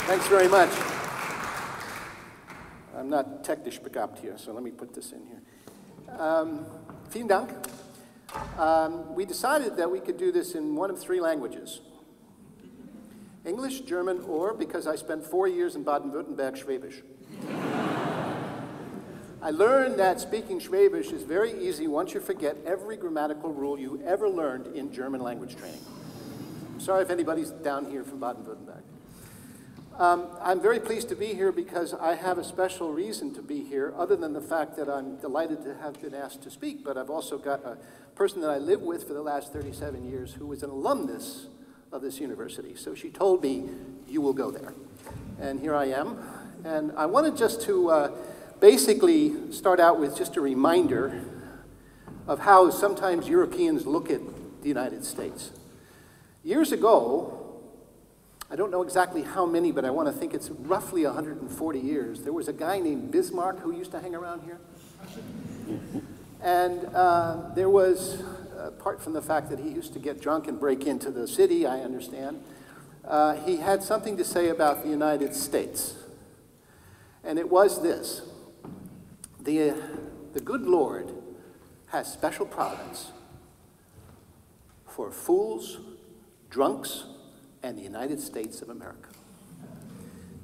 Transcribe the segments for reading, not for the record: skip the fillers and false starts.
Thanks very much. I'm not technisch begabt here, so let me put this in here. Vielen Dank. We decided that we could do this in one of three languages. English, German, or, because I spent 4 years in Baden-Württemberg, Schwäbisch. I learned that speaking Schwäbisch is very easy once you forget every grammatical rule you ever learned in German language training. I'm sorry if anybody's down here from Baden-Württemberg. I'm very pleased to be here because I have a special reason to be here, other than the fact that I'm delighted to have been asked to speak, but I've also got a person that I lived with for the last 37 years who was an alumnus of this university. So she told me, you will go there. And here I am. And I wanted just to basically start out with just a reminder of how sometimes Europeans look at the United States. Years ago, I don't know exactly how many, but I want to think it's roughly 140 years, there was a guy named Bismarck who used to hang around here. And there was, apart from the fact that he used to get drunk and break into the city, I understand, he had something to say about the United States. And it was this: the good Lord has special providence for fools, drunks, and the United States of America.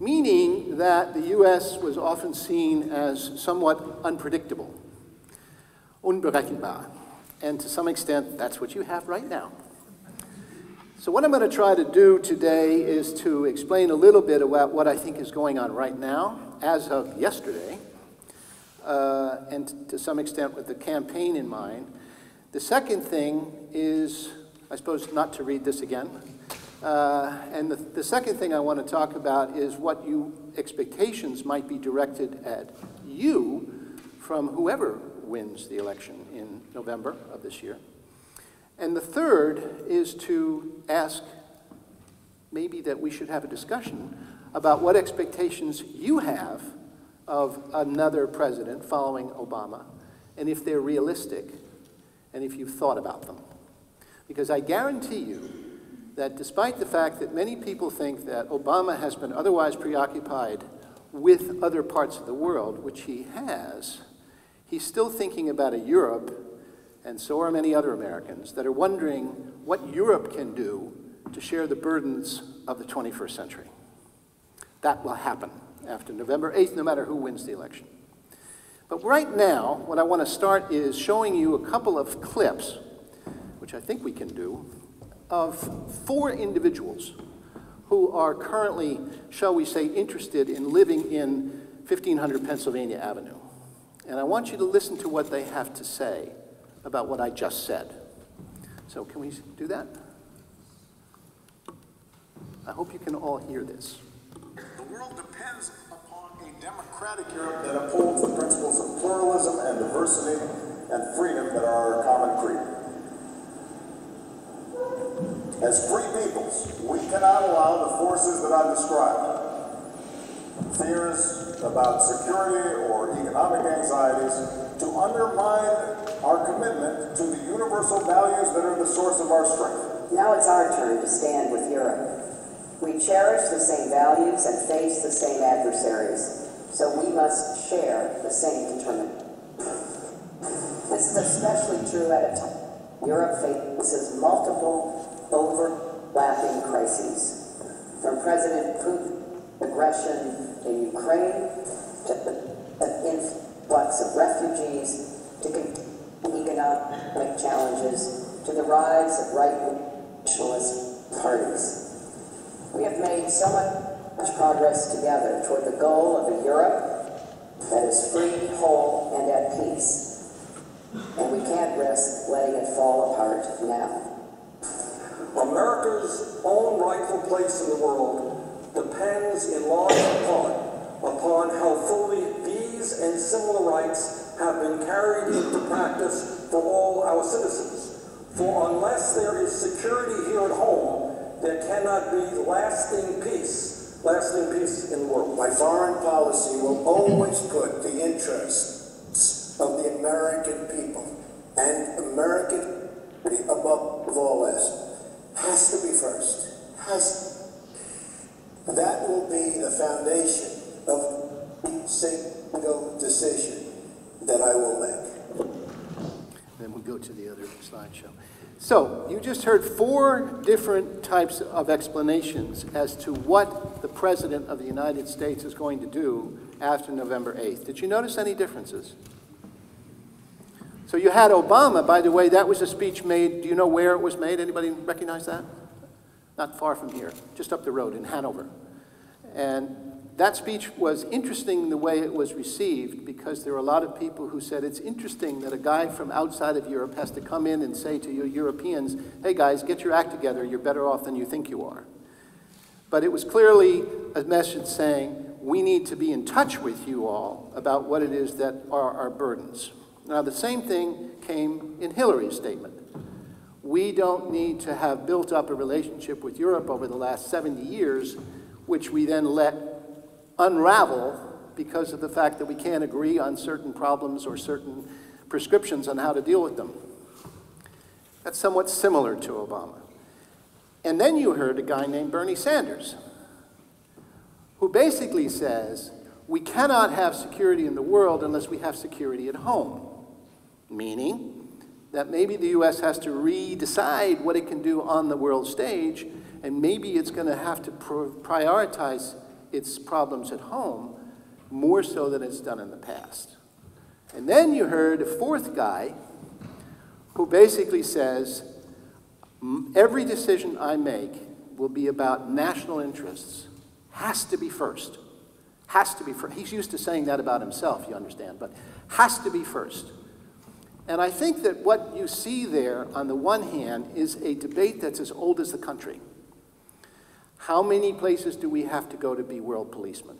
Meaning that the US was often seen as somewhat unpredictable, unberechenbar. And to some extent, that's what you have right now. So what I'm going to try to do today is to explain a little bit about what I think is going on right now, as of yesterday, and to some extent with the campaign in mind. The second thing is, I suppose, not to read this again. And the second thing I want to talk about is what expectations might be directed at you from whoever wins the election in November of this year. And the third is to ask maybe that we should have a discussion about what expectations you have of another president following Obama, and if they're realistic, and if you've thought about them. Because I guarantee you that despite the fact that many people think that Obama has been otherwise preoccupied with other parts of the world, which he has, he's still thinking about a Europe, and so are many other Americans, that are wondering what Europe can do to share the burdens of the 21st century. That will happen after November 8th, no matter who wins the election. But right now, what I want to start is showing you a couple of clips, which I think we can do, of 4 individuals who are currently, shall we say, interested in living in 1500 Pennsylvania Avenue. And I want you to listen to what they have to say about what I just said. So can we do that? I hope you can all hear this. The world depends upon a democratic Europe that upholds the principles of pluralism and diversity and freedom that are our common creed. As free peoples, we cannot allow the forces that I've described, fears about security or economic anxieties, to undermine our commitment to the universal values that are the source of our strength. Now it's our turn to stand with Europe. We cherish the same values and face the same adversaries, so we must share the same determination. This is especially true at a time Europe faces multiple overlapping crises, from President Putin's aggression in Ukraine to the influx of refugees to economic challenges to the rise of right-wing nationalist parties. We have made so much progress together toward the goal of a Europe that is free, whole, and at peace, and we can't risk letting it fall apart now. America's own rightful place in the world depends in large part upon how fully these and similar rights have been carried into practice for all our citizens. For unless there is security here at home, there cannot be lasting peace in the world. My foreign policy will always put the interests of the American people and American above all else. Has to be first. That will be the foundation of the single decision that I will make. Then we'll go to the other slideshow. So you just heard 4 different types of explanations as to what the President of the United States is going to do after November 8th. Did you notice any differences? So you had Obama, by the way, that was a speech made, do you know where it was made? Anybody recognize that? Not far from here, just up the road in Hanover. And that speech was interesting the way it was received, because there were a lot of people who said it's interesting that a guy from outside of Europe has to come in and say to you Europeans, hey guys, get your act together, you're better off than you think you are. But it was clearly a message saying, we need to be in touch with you all about what it is that are our burdens. Now the same thing came in Hillary's statement. We don't need to have built up a relationship with Europe over the last 70 years, which we then let unravel because of the fact that we can't agree on certain problems or certain prescriptions on how to deal with them. That's somewhat similar to Obama. And then you heard a guy named Bernie Sanders, who basically says, we cannot have security in the world unless we have security at home. Meaning that maybe the US has to redecide what it can do on the world stage, and maybe it's going to have to prioritize its problems at home more so than it's done in the past. And then you heard a 4th guy who basically says, every decision I make will be about national interests. Has to be first. Has to be first. He's used to saying that about himself, you understand, but has to be first. And I think that what you see there, on the one hand, is a debate that's as old as the country. How many places do we have to go to be world policemen?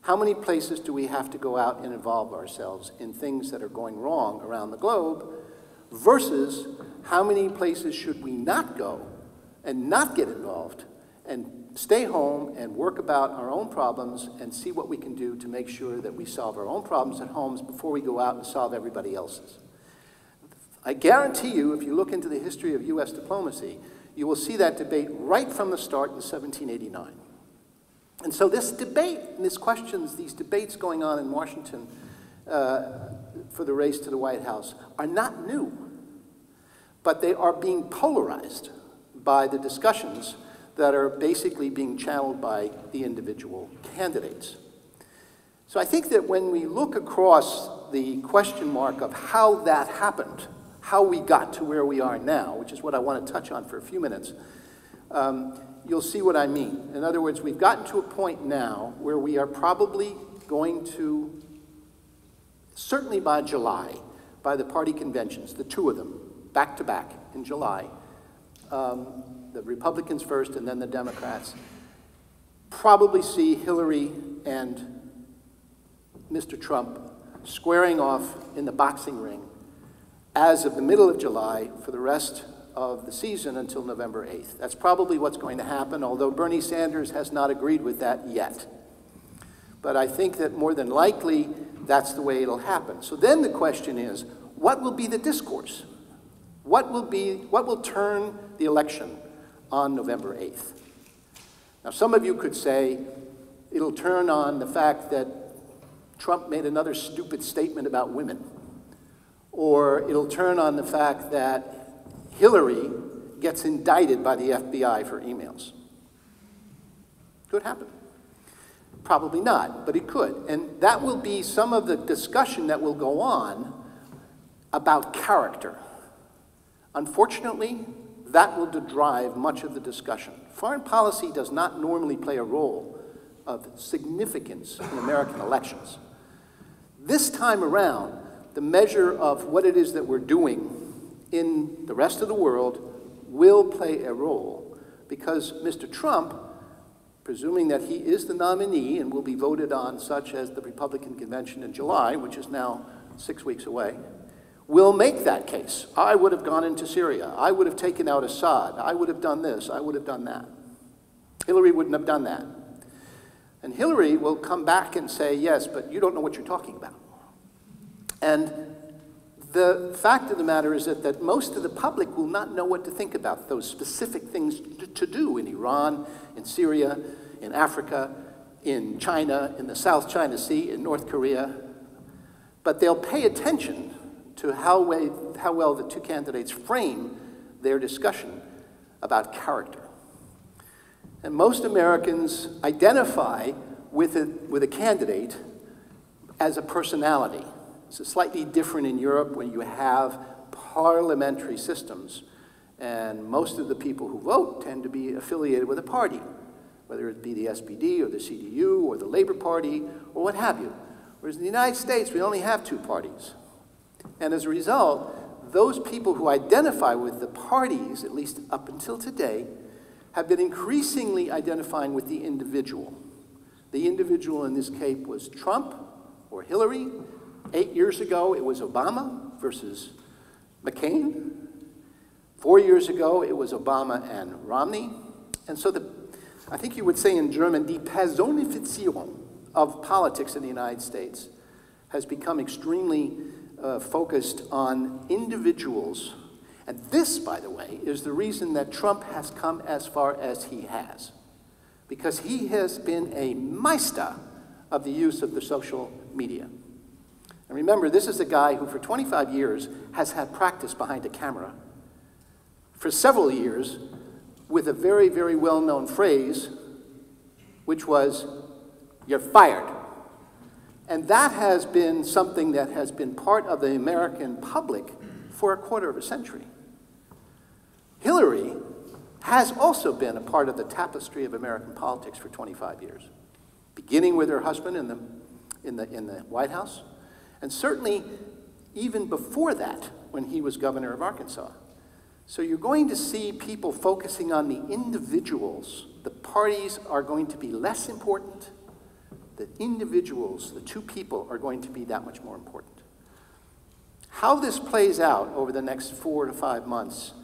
How many places do we have to go out and involve ourselves in things that are going wrong around the globe, versus how many places should we not go and not get involved and stay home and work about our own problems and see what we can do to make sure that we solve our own problems at home before we go out and solve everybody else's. I guarantee you, if you look into the history of US diplomacy, you will see that debate right from the start in 1789. And so this debate, and these debates going on in Washington for the race to the White House are not new, but they are being polarized by the discussions that are basically being channeled by the individual candidates. So I think that when we look across the question mark of how that happened, how we got to where we are now, which is what I want to touch on for a few minutes, you'll see what I mean. In other words, we've gotten to a point now where we are probably going to, certainly by July, by the party conventions, the 2 of them, back to back in July, the Republicans first and then the Democrats, probably see Hillary and Mr. Trump squaring off in the boxing ring as of the middle of July for the rest of the season until November 8th. That's probably what's going to happen, although Bernie Sanders has not agreed with that yet. But I think that more than likely, that's the way it'll happen. So then the question is, what will be the discourse? What will turn the election on November 8th? Now, some of you could say it'll turn on the fact that Trump made another stupid statement about women. Or it'll turn on the fact that Hillary gets indicted by the FBI for emails. Could happen. Probably not, but it could. And that will be some of the discussion that will go on about character. Unfortunately, that will drive much of the discussion. Foreign policy does not normally play a role of significance in American elections. This time around, the measure of what it is that we're doing in the rest of the world will play a role, because Mr. Trump, presuming that he is the nominee and will be voted on such as the Republican convention in July, which is now 6 weeks away, will make that case. I would have gone into Syria. I would have taken out Assad. I would have done this. I would have done that. Hillary wouldn't have done that. And Hillary will come back and say, yes, but you don't know what you're talking about. And the fact of the matter is that most of the public will not know what to think about those specific things to do in Iran, in Syria, in Africa, in China, in the South China Sea, in North Korea. But they'll pay attention to how well the two candidates frame their discussion about character. And most Americans identify with a candidate as a personality. It's slightly different in Europe when you have parliamentary systems, and most of the people who vote tend to be affiliated with a party, whether it be the SPD or the CDU or the Labor Party or what have you. Whereas in the United States, we only have two parties. And as a result, those people who identify with the parties, at least up until today, have been increasingly identifying with the individual. The individual in this case was Trump or Hillary. 8 years ago, it was Obama versus McCain. 4 years ago, it was Obama and Romney. And so I think you would say in German, die Personifizierung of politics in the United States has become extremely focused on individuals. And this, by the way, is the reason that Trump has come as far as he has. Because he has been a meister of the use of the social media. And remember, this is a guy who for 25 years has had practice behind a camera. For several years, with a very, very well-known phrase, which was, "You're fired." And that has been something that has been part of the American public for a quarter of a century. Hillary has also been a part of the tapestry of American politics for 25 years, beginning with her husband in the White House, and certainly even before that, when he was governor of Arkansas. So you're going to see people focusing on the individuals. The parties are going to be less important. The individuals, the two people, are going to be that much more important. How this plays out over the next 4 to 5 months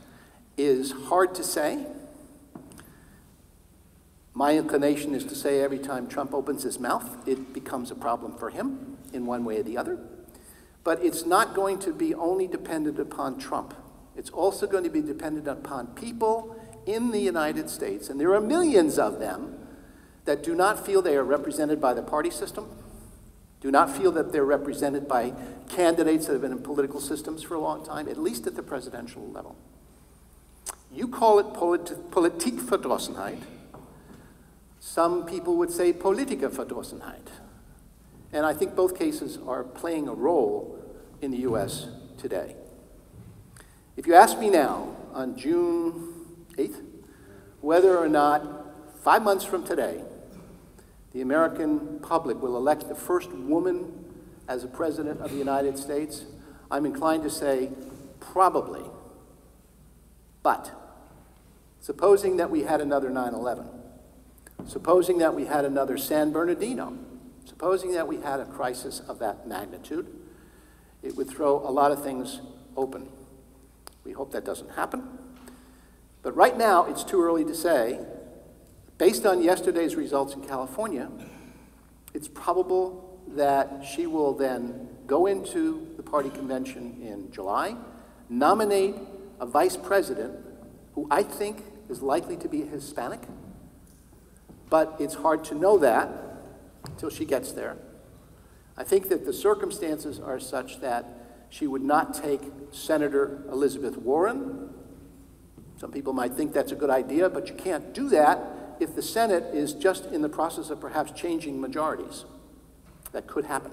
is hard to say. My inclination is to say every time Trump opens his mouth, it becomes a problem for him in one way or the other. But it's not going to be only dependent upon Trump. It's also going to be dependent upon people in the United States, and there are millions of them that do not feel they are represented by the party system, do not feel that they're represented by candidates that have been in political systems for a long time, at least at the presidential level. You call it Politikverdrossenheit. Some people would say Politikerverdrossenheit. And I think both cases are playing a role in the US today. If you ask me now, on June 8th, whether or not 5 months from today, the American public will elect the first woman as a president of the United States, I'm inclined to say probably. But supposing that we had another 9/11, supposing that we had another San Bernardino, supposing that we had a crisis of that magnitude, it would throw a lot of things open. We hope that doesn't happen. But right now, it's too early to say. Based on yesterday's results in California, it's probable that she will then go into the party convention in July, nominate a vice president who I think is likely to be Hispanic, but it's hard to know that until she gets there. I think that the circumstances are such that she would not take Senator Elizabeth Warren. Some people might think that's a good idea, but you can't do that if the Senate is just in the process of perhaps changing majorities. That could happen.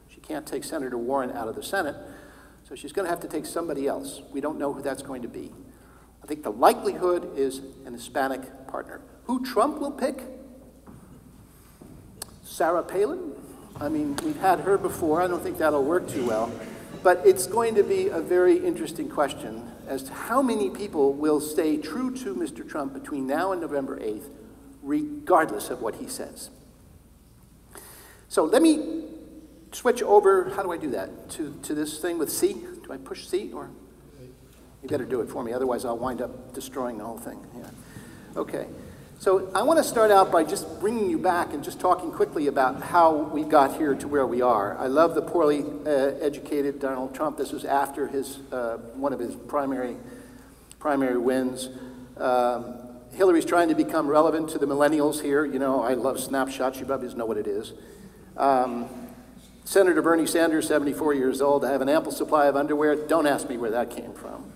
She can't take Senator Warren out of the Senate, so she's going to have to take somebody else. We don't know who that's going to be. I think the likelihood is an Hispanic partner. Who Trump will pick? Sarah Palin? I mean, we've had her before. I don't think that'll work too well. But it's going to be a very interesting question as to how many people will stay true to Mr. Trump between now and November 8th, regardless of what he says. So let me switch over, how do I do that, to this thing with C? Do I push C, or? You better do it for me, otherwise I'll wind up destroying the whole thing. Yeah. Okay. So I want to start out by just bringing you back and just talking quickly about how we got here to where we are. I love the poorly educated Donald Trump. This was after his one of his primary wins. Hillary's trying to become relevant to the millennials here. You know, I love snapshots. You probably know what it is. Senator Bernie Sanders, 74 years old, I have an ample supply of underwear. Don't ask me where that came from.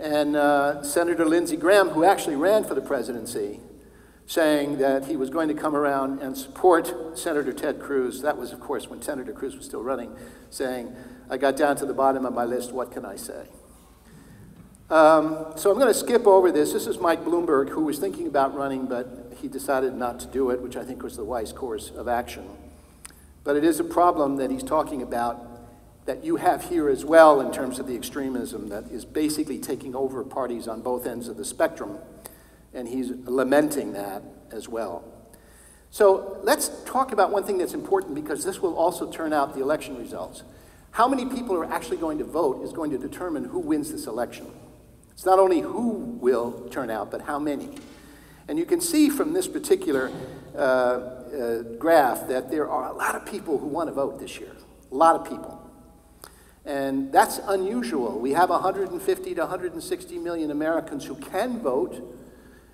And Senator Lindsey Graham, who actually ran for the presidency, saying that he was going to come around and support Senator Ted Cruz. That was, of course, when Senator Cruz was still running, saying, I got down to the bottom of my list, what can I say? So I'm going to skip over this. This is Mike Bloomberg, who was thinking about running, but he decided not to do it, which I think was the wise course of action. But it is a problem that he's talking about that you have here as well in terms of the extremism that is basically taking over parties on both ends of the spectrum, and he's lamenting that as well. So let's talk about one thing that's important, because this will also turn out the election results. How many people are actually going to vote is going to determine who wins this election. It's not only who will turn out, but how many. And you can see from this particular graph that there are a lot of people who want to vote this year, a lot of people. And that's unusual. We have 150 to 160 million Americans who can vote.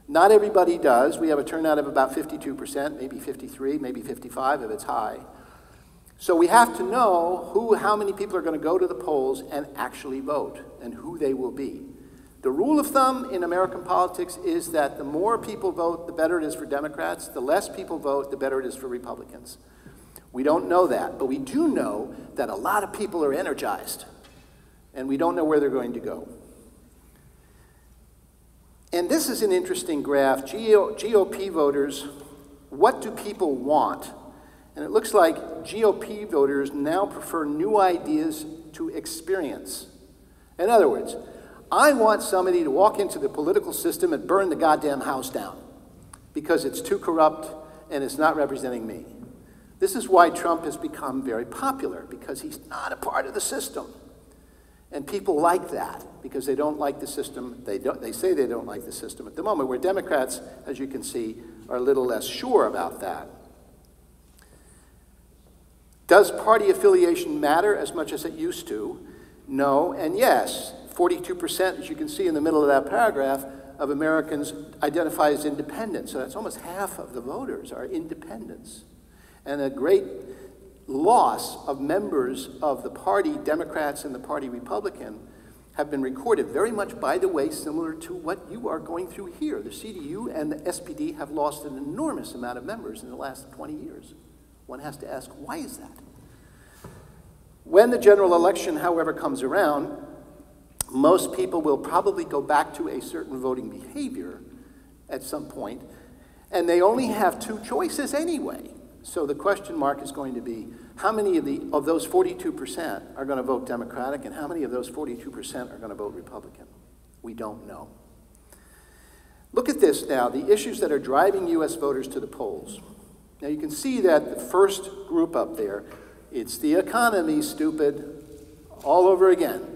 Not everybody does. We have a turnout of about 52%, maybe 53, maybe 55 if it's high. So we have to know how many people are going to go to the polls and actually vote, and who they will be. The rule of thumb in American politics is that the more people vote, the better it is for Democrats. The less people vote, the better it is for Republicans. We don't know that, but we do know that a lot of people are energized, and we don't know where they're going to go. And this is an interesting graph. GOP voters, what do people want? And it looks like GOP voters now prefer new ideas to experience. In other words, I want somebody to walk into the political system and burn the goddamn house down because it's too corrupt and it's not representing me. This is why Trump has become very popular, because he's not a part of the system. And people like that because they don't like the system. They say they don't like the system at the moment, where Democrats, as you can see, are a little less sure about that. Does party affiliation matter as much as it used to? No and yes. 42%, as you can see in the middle of that paragraph, of Americans identify as independent. So that's almost half of the voters are independents. And a great loss of members of the party, Democrats and the party Republican, have been recorded, very much, by the way, similar to what you are going through here. The CDU and the SPD have lost an enormous amount of members in the last 20 years. One has to ask, why is that? When the general election, however, comes around, most people will probably go back to a certain voting behavior at some point, and they only have two choices anyway. So the question mark is going to be, how many of those 42% are going to vote Democratic, and how many of those 42% are going to vote Republican? We don't know. Look at this now, the issues that are driving U.S. voters to the polls. Now you can see that the first group up there, it's the economy, stupid, all over again.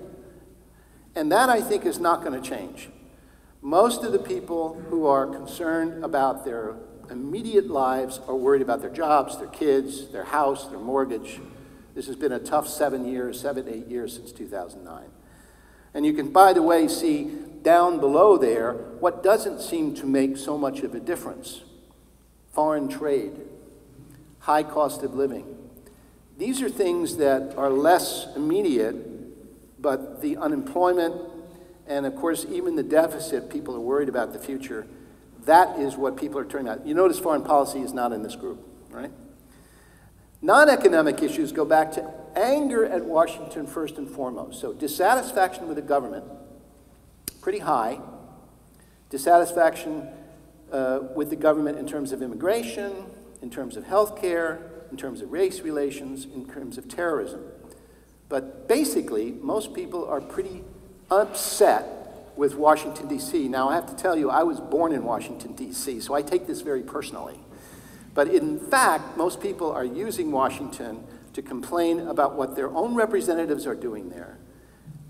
And that, I think, is not going to change. Most of the people who are concerned about their immediate lives are worried about their jobs, their kids, their house, their mortgage. This has been a tough 7, 8 years since 2009. And you can, by the way, see down below there what doesn't seem to make so much of a difference. Foreign trade, high cost of living. These are things that are less immediate, but the unemployment and, of course, even the deficit, people are worried about the future. That is what people are turning out. You notice foreign policy is not in this group, right? Non-economic issues go back to anger at Washington first and foremost. So dissatisfaction with the government, pretty high. Dissatisfaction with the government in terms of immigration, in terms of health care, in terms of race relations, in terms of terrorism. But basically, most people are pretty upset with Washington, D.C. Now, I have to tell you, I was born in Washington, D.C., so I take this very personally. But in fact, most people are using Washington to complain about what their own representatives are doing there.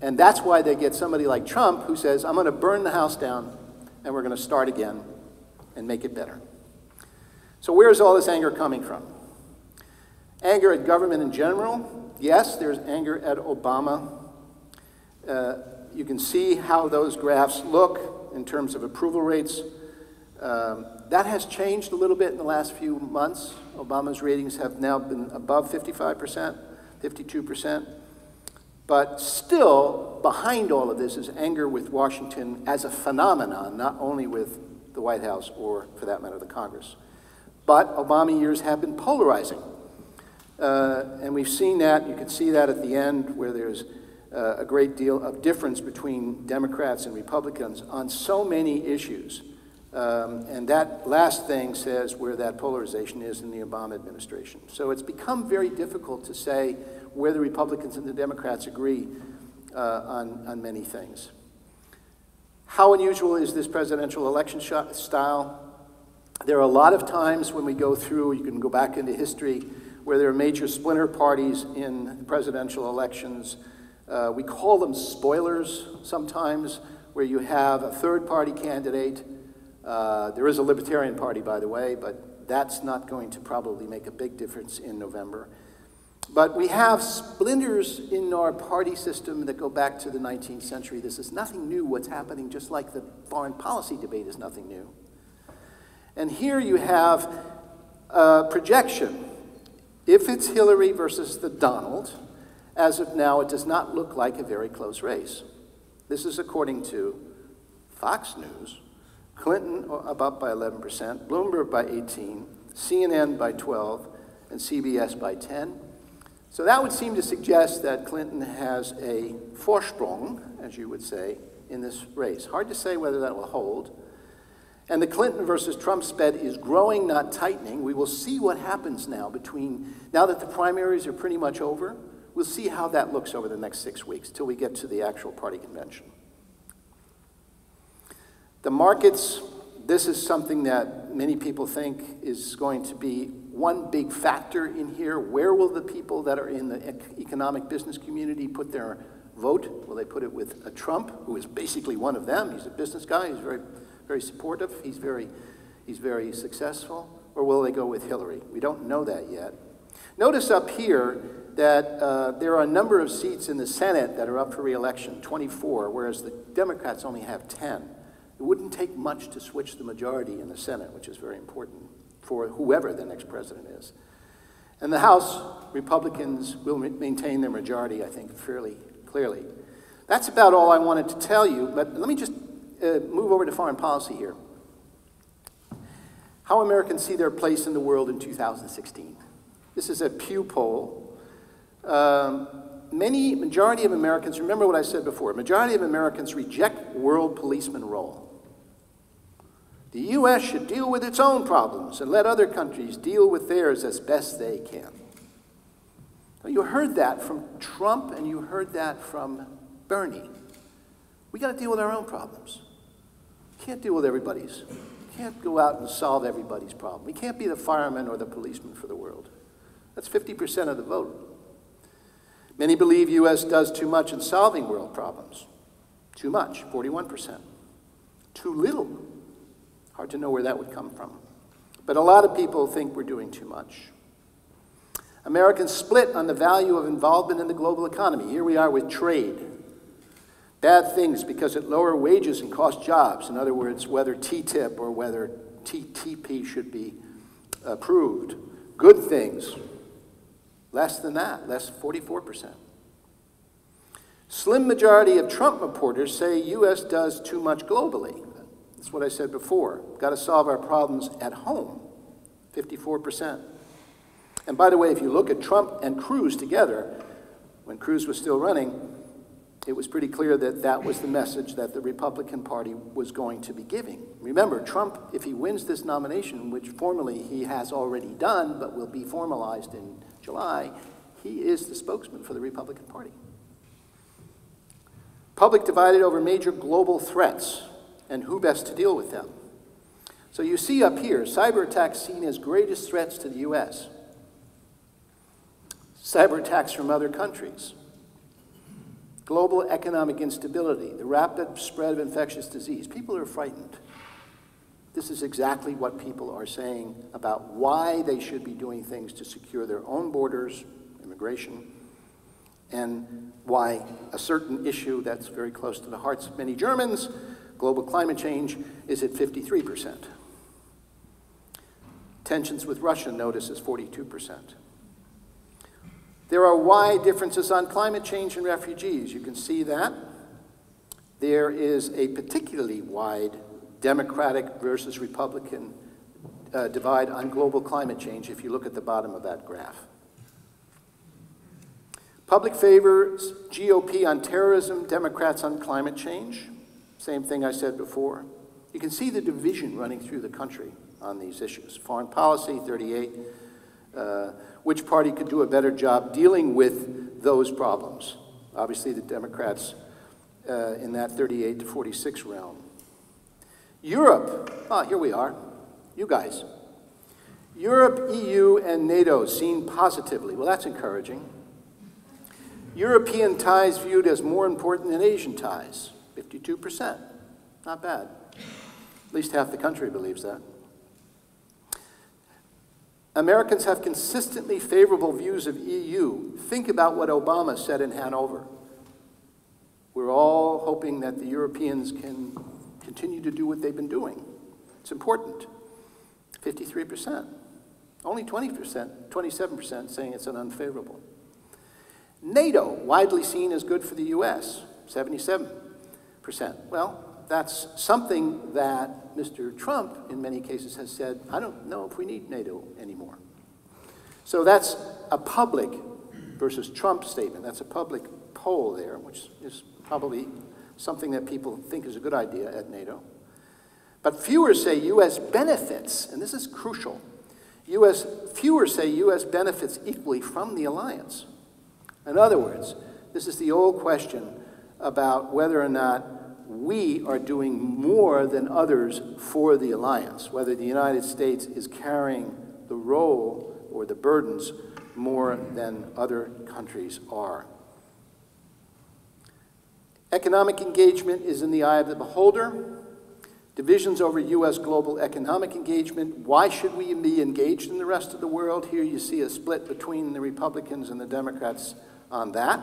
And that's why they get somebody like Trump who says, I'm going to burn the house down, and we're going to start again and make it better. So where's all this anger coming from? Anger at government in general. Yes, there's anger at Obama. You can see how those graphs look in terms of approval rates. That has changed a little bit in the last few months. Obama's ratings have now been above 55%, 52%. But still, behind all of this is anger with Washington as a phenomenon, not only with the White House or, for that matter, the Congress. But Obama years have been polarizing. And we've seen that. You can see that at the end, where there's a great deal of difference between Democrats and Republicans on so many issues. And that last thing says where that polarization is in the Obama administration. So it's become very difficult to say where the Republicans and the Democrats agree on many things. How unusual is this presidential election style? There are a lot of times when we go through, you can go back into history, where there are major splinter parties in presidential elections. We call them spoilers sometimes, where you have a third-party candidate. There is a Libertarian Party, by the way, but that's not going to probably make a big difference in November. But we have splinters in our party system that go back to the 19th century. This is nothing new, what's happening, just like the foreign policy debate is nothing new. And here you have a projection. If it's Hillary versus the Donald, as of now, it does not look like a very close race. This is according to Fox News, Clinton up by 11%, Bloomberg by 18%, CNN by 12%, and CBS by 10%. So that would seem to suggest that Clinton has a Vorsprung, as you would say, in this race. Hard to say whether that will hold. And the Clinton versus Trump spread is growing, not tightening. We will see what happens now now that the primaries are pretty much over. We'll see how that looks over the next 6 weeks till we get to the actual party convention. The markets, this is something that many people think is going to be one big factor in here. Where will the people that are in the economic business community put their vote? Will they put it with a Trump, who is basically one of them? He's a business guy. He's very, very supportive. He's very successful. Or will they go with Hillary? We don't know that yet. Notice up here that there are a number of seats in the Senate that are up for re-election, 24, whereas the Democrats only have 10. It wouldn't take much to switch the majority in the Senate, which is very important for whoever the next president is. And the House, Republicans will maintain their majority, I think, fairly clearly. That's about all I wanted to tell you, but let me just move over to foreign policy here. How Americans see their place in the world in 2016. This is a Pew poll. Majority of Americans, remember what I said before, majority of Americans reject world policeman role. The U.S. should deal with its own problems and let other countries deal with theirs as best they can. Well, you heard that from Trump and you heard that from Bernie. We got to deal with our own problems. Can't deal with everybody's. Can't go out and solve everybody's problem. We can't be the fireman or the policeman for the world. That's 50% of the vote. Many believe U.S. does too much in solving world problems. Too much, 41%. Too little. Hard to know where that would come from. But a lot of people think we're doing too much. Americans split on the value of involvement in the global economy. Here we are with trade. Bad things because it lowers wages and costs jobs. In other words, whether TTIP or whether TTIP should be approved. Good things. Less than that, less 44%. Slim majority of Trump reporters say U.S. does too much globally. That's what I said before. Got to solve our problems at home, 54%. And by the way, if you look at Trump and Cruz together, when Cruz was still running, it was pretty clear that that was the message that the Republican Party was going to be giving. Remember, Trump, if he wins this nomination, which formally he has already done, but will be formalized in July, he is the spokesman for the Republican Party. Public divided over major global threats and who best to deal with them. So you see up here, cyber attacks seen as greatest threats to the U.S. Cyber attacks from other countries. Global economic instability, the rapid spread of infectious disease. People are frightened. This is exactly what people are saying about why they should be doing things to secure their own borders, immigration, and why a certain issue that's very close to the hearts of many Germans, global climate change, is at 53%. Tensions with Russia, notice, is 42%. There are wide differences on climate change and refugees. You can see that. There is a particularly wide Democratic versus Republican divide on global climate change if you look at the bottom of that graph. Public favors GOP on terrorism, Democrats on climate change. Same thing I said before. You can see the division running through the country on these issues. Foreign policy, 38. Which party could do a better job dealing with those problems? Obviously, the Democrats in that 38 to 46 realm. Europe, here we are, you guys. Europe, EU, and NATO seen positively. Well, that's encouraging. European ties viewed as more important than Asian ties, 52%. Not bad. At least half the country believes that. Americans have consistently favorable views of EU. Think about what Obama said in Hanover. We're all hoping that the Europeans can continue to do what they've been doing. It's important. 53%. Only 20%, 27% saying it's an unfavorable. NATO, widely seen as good for the US, 77%. Well, that's something that Mr. Trump, in many cases, has said, I don't know if we need NATO anymore. So that's a public versus Trump statement. That's a public poll there, which is probably something that people think is a good idea at NATO. But fewer say U.S. benefits, and this is crucial. Fewer say U.S. benefits equally from the alliance. In other words, this is the old question about whether or not we are doing more than others for the alliance, whether the United States is carrying the role or the burdens more than other countries are. Economic engagement is in the eye of the beholder. Divisions over U.S. global economic engagement. Why should we be engaged in the rest of the world? Here you see a split between the Republicans and the Democrats on that.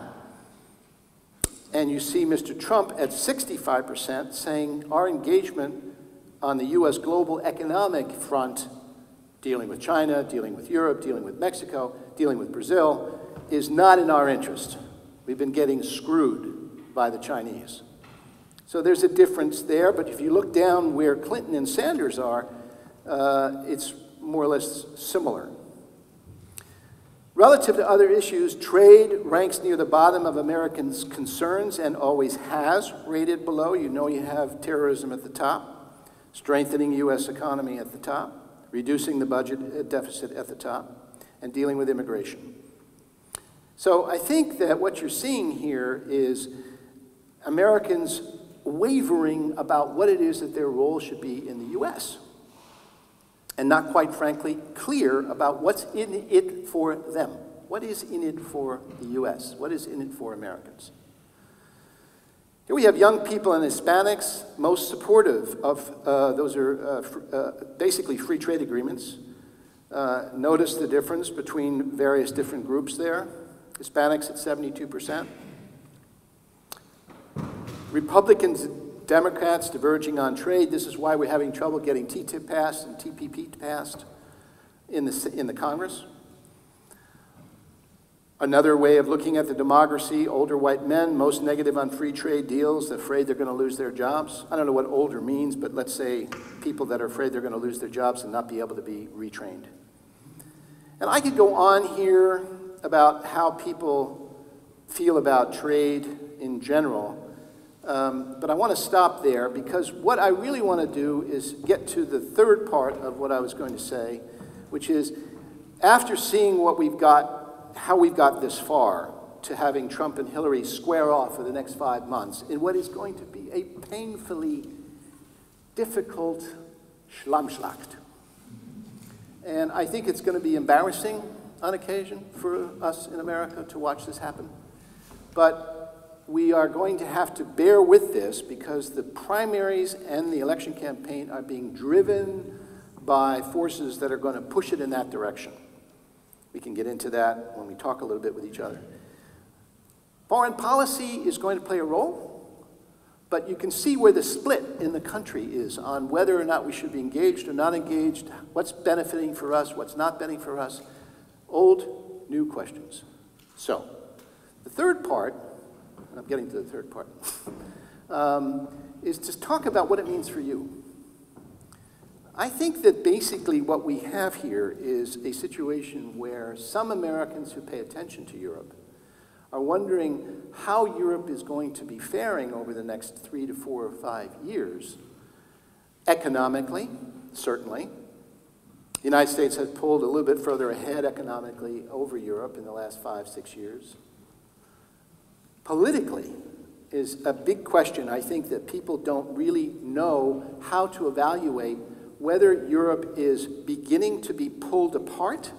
And you see Mr. Trump at 65% saying our engagement on the U.S. global economic front, dealing with China, dealing with Europe, dealing with Mexico, dealing with Brazil, is not in our interest. We've been getting screwed by the Chinese. So there's a difference there, but if you look down where Clinton and Sanders are, it's more or less similar. Relative to other issues, trade ranks near the bottom of Americans' concerns and always has, rated below. You know you have terrorism at the top, strengthening U.S. economy at the top, reducing the budget deficit at the top, and dealing with immigration. So I think that what you're seeing here is Americans wavering about what it is that their role should be in the U.S. and not quite frankly clear about what's in it for them. What is in it for the U.S.? What is in it for Americans? Here we have young people and Hispanics, most supportive of, those are basically free trade agreements. Notice the difference between various different groups there. Hispanics at 72%. Republicans, Democrats diverging on trade. This is why we're having trouble getting TTIP passed and TPP passed in the Congress. Another way of looking at the demography, older white men, most negative on free trade deals, afraid they're going to lose their jobs. I don't know what older means, but let's say people that are afraid they're going to lose their jobs and not be able to be retrained. And I could go on here about how people feel about trade in general. But I want to stop there because what I really want to do is get to the third part of what I was going to say, which is after seeing what we've got, how we've got this far to having Trump and Hillary square off for the next 5 months in what is going to be a painfully difficult Schlammschlacht. And I think it's going to be embarrassing on occasion for us in America to watch this happen. But we are going to have to bear with this because the primaries and the election campaign are being driven by forces that are going to push it in that direction. We can get into that when we talk a little bit with each other. Foreign policy is going to play a role, But you can see where the split in the country is on whether or not we should be engaged or not engaged, what's benefiting for us, what's not benefiting for us. Old, new questions. So, the third part, and I'm getting to the third part, is to talk about what it means for you. I think that basically what we have here is a situation where some Americans who pay attention to Europe are wondering how Europe is going to be faring over the next 3 to 4 or 5 years. Economically, certainly. The United States has pulled a little bit further ahead economically over Europe in the last 5, 6 years. Politically is a big question. I think that people don't really know how to evaluate whether Europe is beginning to be pulled apart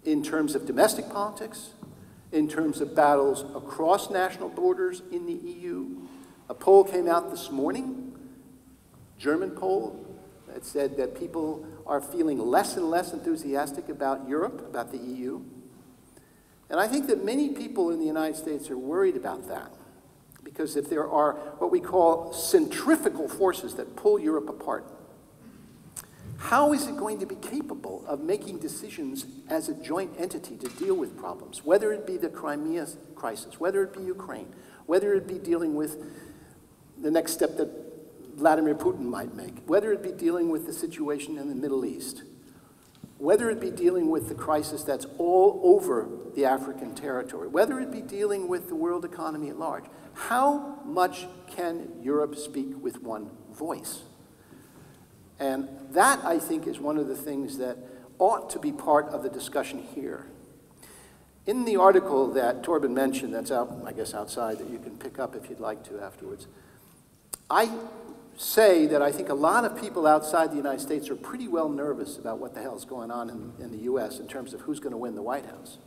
in terms of domestic politics, in terms of battles across national borders in the EU. A poll came out this morning, German poll, that said that people are feeling less and less enthusiastic about Europe, about the EU. And I think that many people in the United States are worried about that, because if there are what we call centrifugal forces that pull Europe apart, how is it going to be capable of making decisions as a joint entity to deal with problems, whether it be the Crimea crisis, whether it be Ukraine, whether it be dealing with the next step that Vladimir Putin might make, whether it be dealing with the situation in the Middle East, whether it be dealing with the crisis that's all over the African territory, whether it be dealing with the world economy at large. How much can Europe speak with one voice? And that, I think, is one of the things that ought to be part of the discussion here. In the article that Torben mentioned, that's out, I guess, outside, that you can pick up if you'd like to afterwards, I say that I think a lot of people outside the United States are pretty well nervous about what the hell is going on in the US in terms of who's going to win the White House.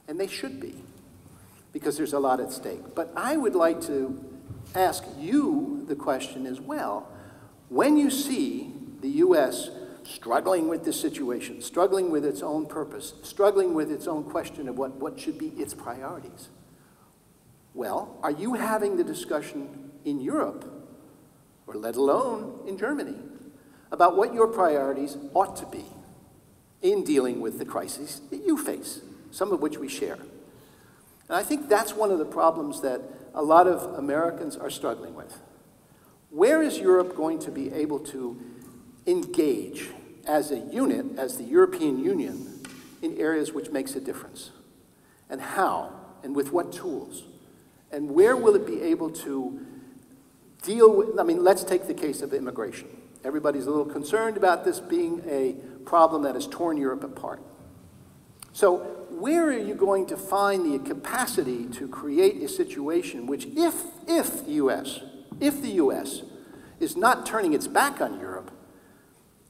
And they should be, because there's a lot at stake. But I would like to ask you the question as well. When you see the US struggling with this situation, struggling with its own purpose, struggling with its own question of what should be its priorities, well, are you having the discussion in Europe, or let alone in Germany, about what your priorities ought to be in dealing with the crises that you face, some of which we share? And I think that's one of the problems that a lot of Americans are struggling with. Where is Europe going to be able to engage as a unit, as the European Union, in areas which makes a difference? And how? And with what tools? And where will it be able to deal with, I mean, let's take the case of immigration. Everybody's a little concerned about this being a problem that has torn Europe apart. So where are you going to find the capacity to create a situation which, if the U.S. is not turning its back on Europe,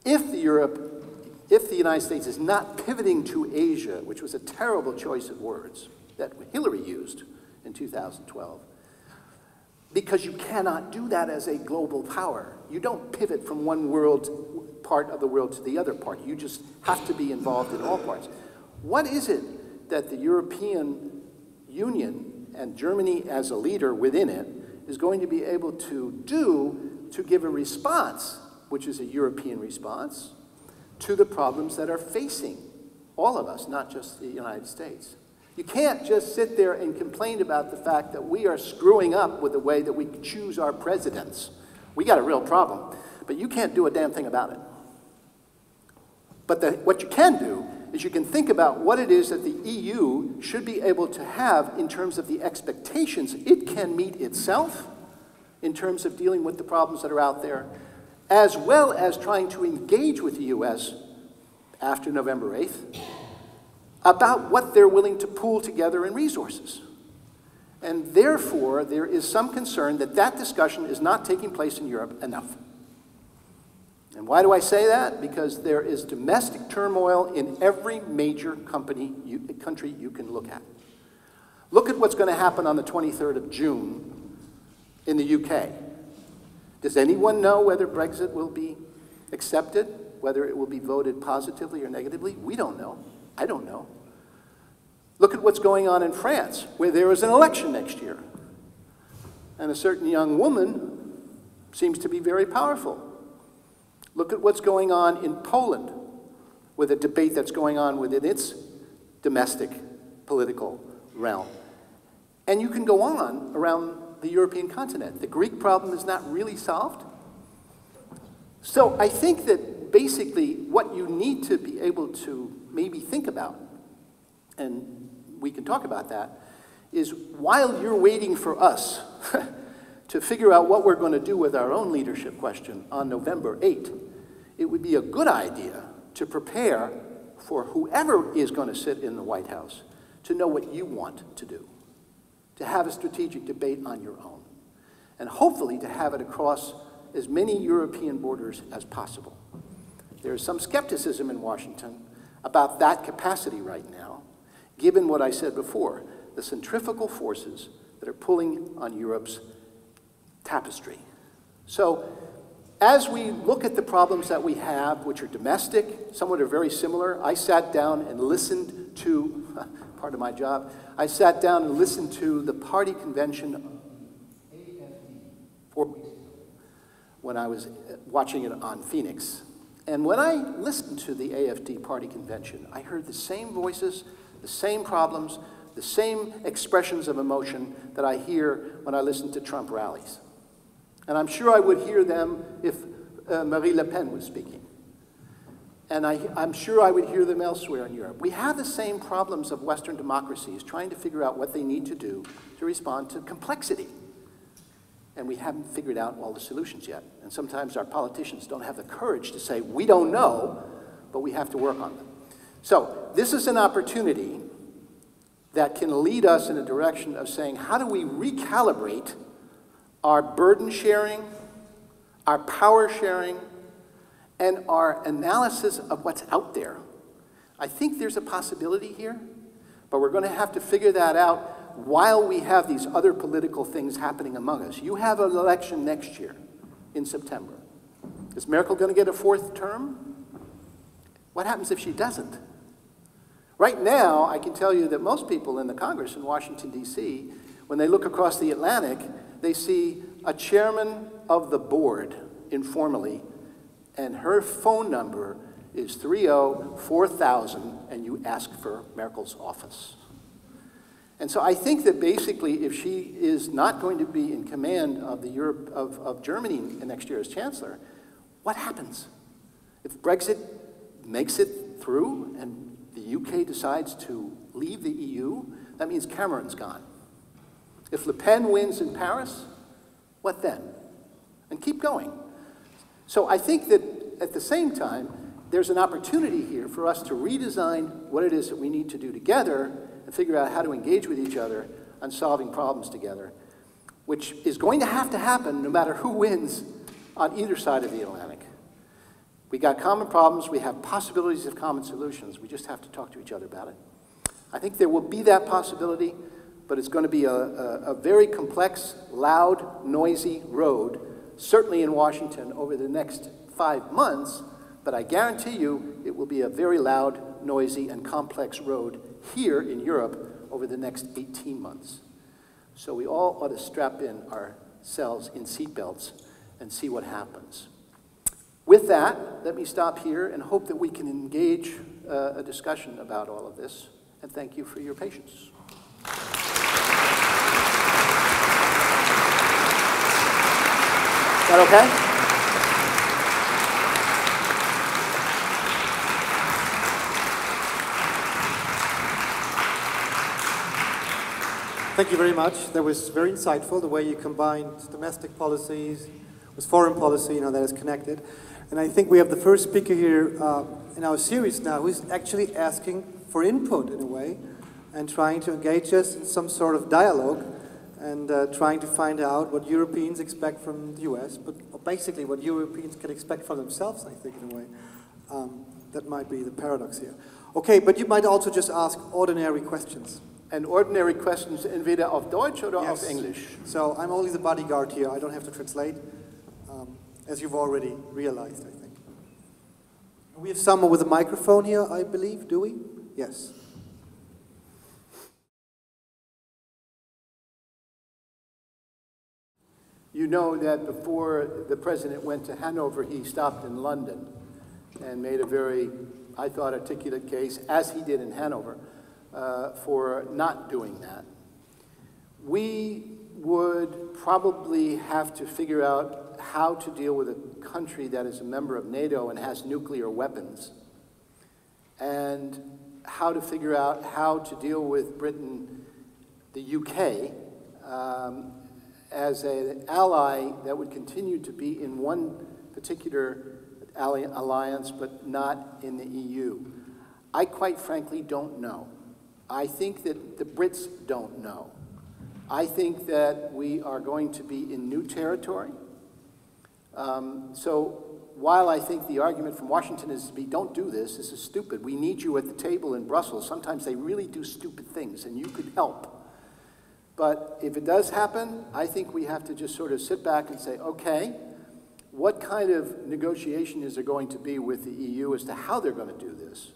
if the United States is not pivoting to Asia, which was a terrible choice of words that Hillary used in 2012, because you cannot do that as a global power. You don't pivot from one part of the world to the other part. You just have to be involved in all parts. What is it that the European Union, and Germany as a leader within it, is going to be able to do to give a response, which is a European response, to the problems that are facing all of us, not just the United States? You can't just sit there and complain about the fact that we are screwing up with the way that we choose our presidents. We got a real problem, but you can't do a damn thing about it. But what you can do is you can think about what it is that the EU should be able to have in terms of the expectations it can meet itself, in terms of dealing with the problems that are out there, as well as trying to engage with the US after November 8th, about what they're willing to pool together in resources. And therefore, there is some concern that that discussion is not taking place in Europe enough. And why do I say that? Because there is domestic turmoil in every major country you can look at. Look at what's going to happen on the 23rd of June in the UK. Does anyone know whether Brexit will be accepted, whether it will be voted positively or negatively? We don't know. I don't know. Look at what's going on in France, where there is an election next year. And a certain young woman seems to be very powerful. Look at what's going on in Poland with a debate that's going on within its domestic political realm. And you can go on around the European continent. The Greek problem is not really solved. So I think that basically what you need to be able to maybe think about, and we can talk about that, is while you're waiting for us to figure out what we're going to do with our own leadership question on November 8th, it would be a good idea to prepare for whoever is going to sit in the White House to know what you want to do, to have a strategic debate on your own, and hopefully to have it across as many European borders as possible. There's some skepticism in Washington about that capacity right now, given what I said before, the centrifugal forces that are pulling on Europe's tapestry. So as we look at the problems that we have, which are domestic, some are very similar, I sat down and listened to, part of my job, I sat down and listened to the party convention of the AFD 4 weeks ago when I was watching it on Phoenix. And when I listened to the AFD party convention, I heard the same voices, the same problems, the same expressions of emotion that I hear when I listen to Trump rallies. And I'm sure I would hear them if Marie Le Pen was speaking. And I'm sure I would hear them elsewhere in Europe. We have the same problems of Western democracies trying to figure out what they need to do to respond to complexity. And we haven't figured out all the solutions yet. And sometimes our politicians don't have the courage to say, we don't know, but we have to work on them. So this is an opportunity that can lead us in a direction of saying, how do we recalibrate our burden sharing, our power sharing, and our analysis of what's out there? I think there's a possibility here, but we're going to have to figure that out while we have these other political things happening among us. You have an election next year in September. Is Merkel going to get a 4th term? What happens if she doesn't? Right now, I can tell you that most people in the Congress in Washington, D.C., when they look across the Atlantic, they see a chairman of the board, informally, and her phone number is 30-4000, and you ask for Merkel's office. And so I think that basically if she is not going to be in command of of Germany next year as chancellor, what happens? If Brexit makes it through and the UK decides to leave the EU, that means Cameron's gone. If Le Pen wins in Paris, what then? And keep going. So I think that at the same time, there's an opportunity here for us to redesign what it is that we need to do together and figure out how to engage with each other on solving problems together, which is going to happen no matter who wins on either side of the Atlantic. We got common problems, we have possibilities of common solutions, we just have to talk to each other about it. I think there will be that possibility, but it's going to be a very complex, loud, noisy road, certainly in Washington over the next 5 months, but I guarantee you it will be a very loud, noisy, and complex road here in Europe over the next 18 months. So we all ought to strap in ourselves in seatbelts and see what happens. With that, let me stop here and hope that we can engage a discussion about all of this, and thank you for your patience. Is that okay? Thank you very much. That was very insightful, the way you combined domestic policies with foreign policy, that is connected. And I think we have the first speaker here in our series now who's actually asking for input in a way and trying to engage us in some sort of dialogue and trying to find out what Europeans expect from the US, but basically what Europeans can expect from themselves, I think, in a way. That might be the paradox here. Okay, but you might also just ask ordinary questions. And ordinary questions entweder auf Deutsch oder Yes. auf English. So I'm only the bodyguard here. I don't have to translate, as you've already realized, I think. We have someone with a microphone here, I believe, do we? Yes. You know that before the president went to Hanover, he stopped in London and made a very, I thought, articulate case, as he did in Hanover, for not doing that. We would probably have to figure out how to deal with a country that is a member of NATO and has nuclear weapons, and how to figure out how to deal with Britain, the UK, as an ally that would continue to be in one particular alliance, but not in the EU. I quite frankly don't know. I think that the Brits don't know. I think that we are going to be in new territory. So while I think the argument from Washington is to be, don't do this, this is stupid, we need you at the table in Brussels. Sometimes they really do stupid things, and you could help. But if it does happen, I think we have to just sort of sit back and say, okay, what kind of negotiation is there going to be with the EU as to how they're going to do this?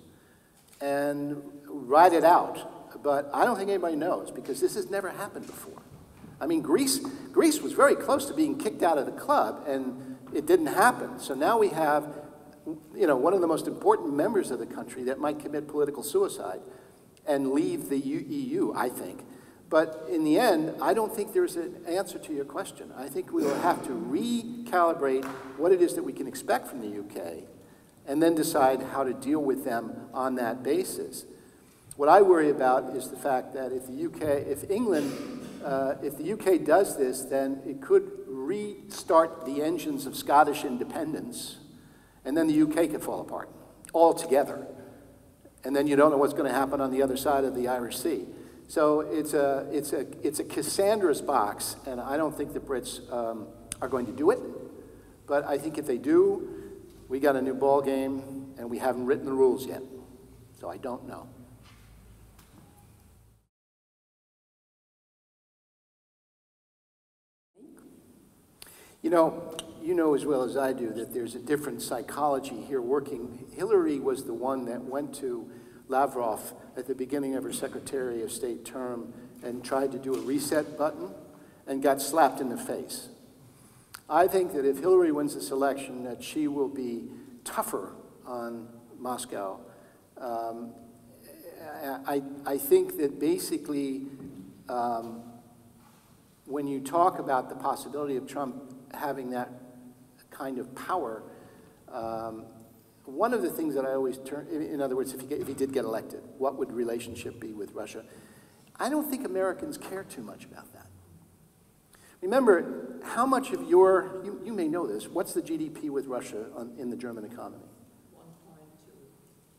And ride it out. But I don't think anybody knows, because this has never happened before. I mean, Greece was very close to being kicked out of the club, and it didn't happen. So now we have, you know, one of the most important members of the country that might commit political suicide and leave the EU, I think. But in the end, I don't think there's an answer to your question. I think we will have to recalibrate what it is that we can expect from the UK, and then decide how to deal with them on that basis. What I worry about is the fact that if the UK does this, then it could restart the engines of Scottish independence, and then the UK could fall apart altogether. And then you don't know what's going to happen on the other side of the Irish Sea. So it's a Cassandra's box, and I don't think the Brits are going to do it. But I think if they do, we got a new ball game, and we haven't written the rules yet. So I don't know. You know as well as I do that there's a different psychology here working. Hillary was the one that went to Lavrov at the beginning of her Secretary of State term and tried to do a reset button and got slapped in the face. I think that if Hillary wins this election, that she will be tougher on Moscow. I think that basically when you talk about the possibility of Trump having that kind of power, one of the things that I always turn, in other words, if he did get elected, what would the relationship be with Russia? I don't think Americans care too much about that. Remember, how much of your, you may know this, what's the GDP with Russia in the German economy?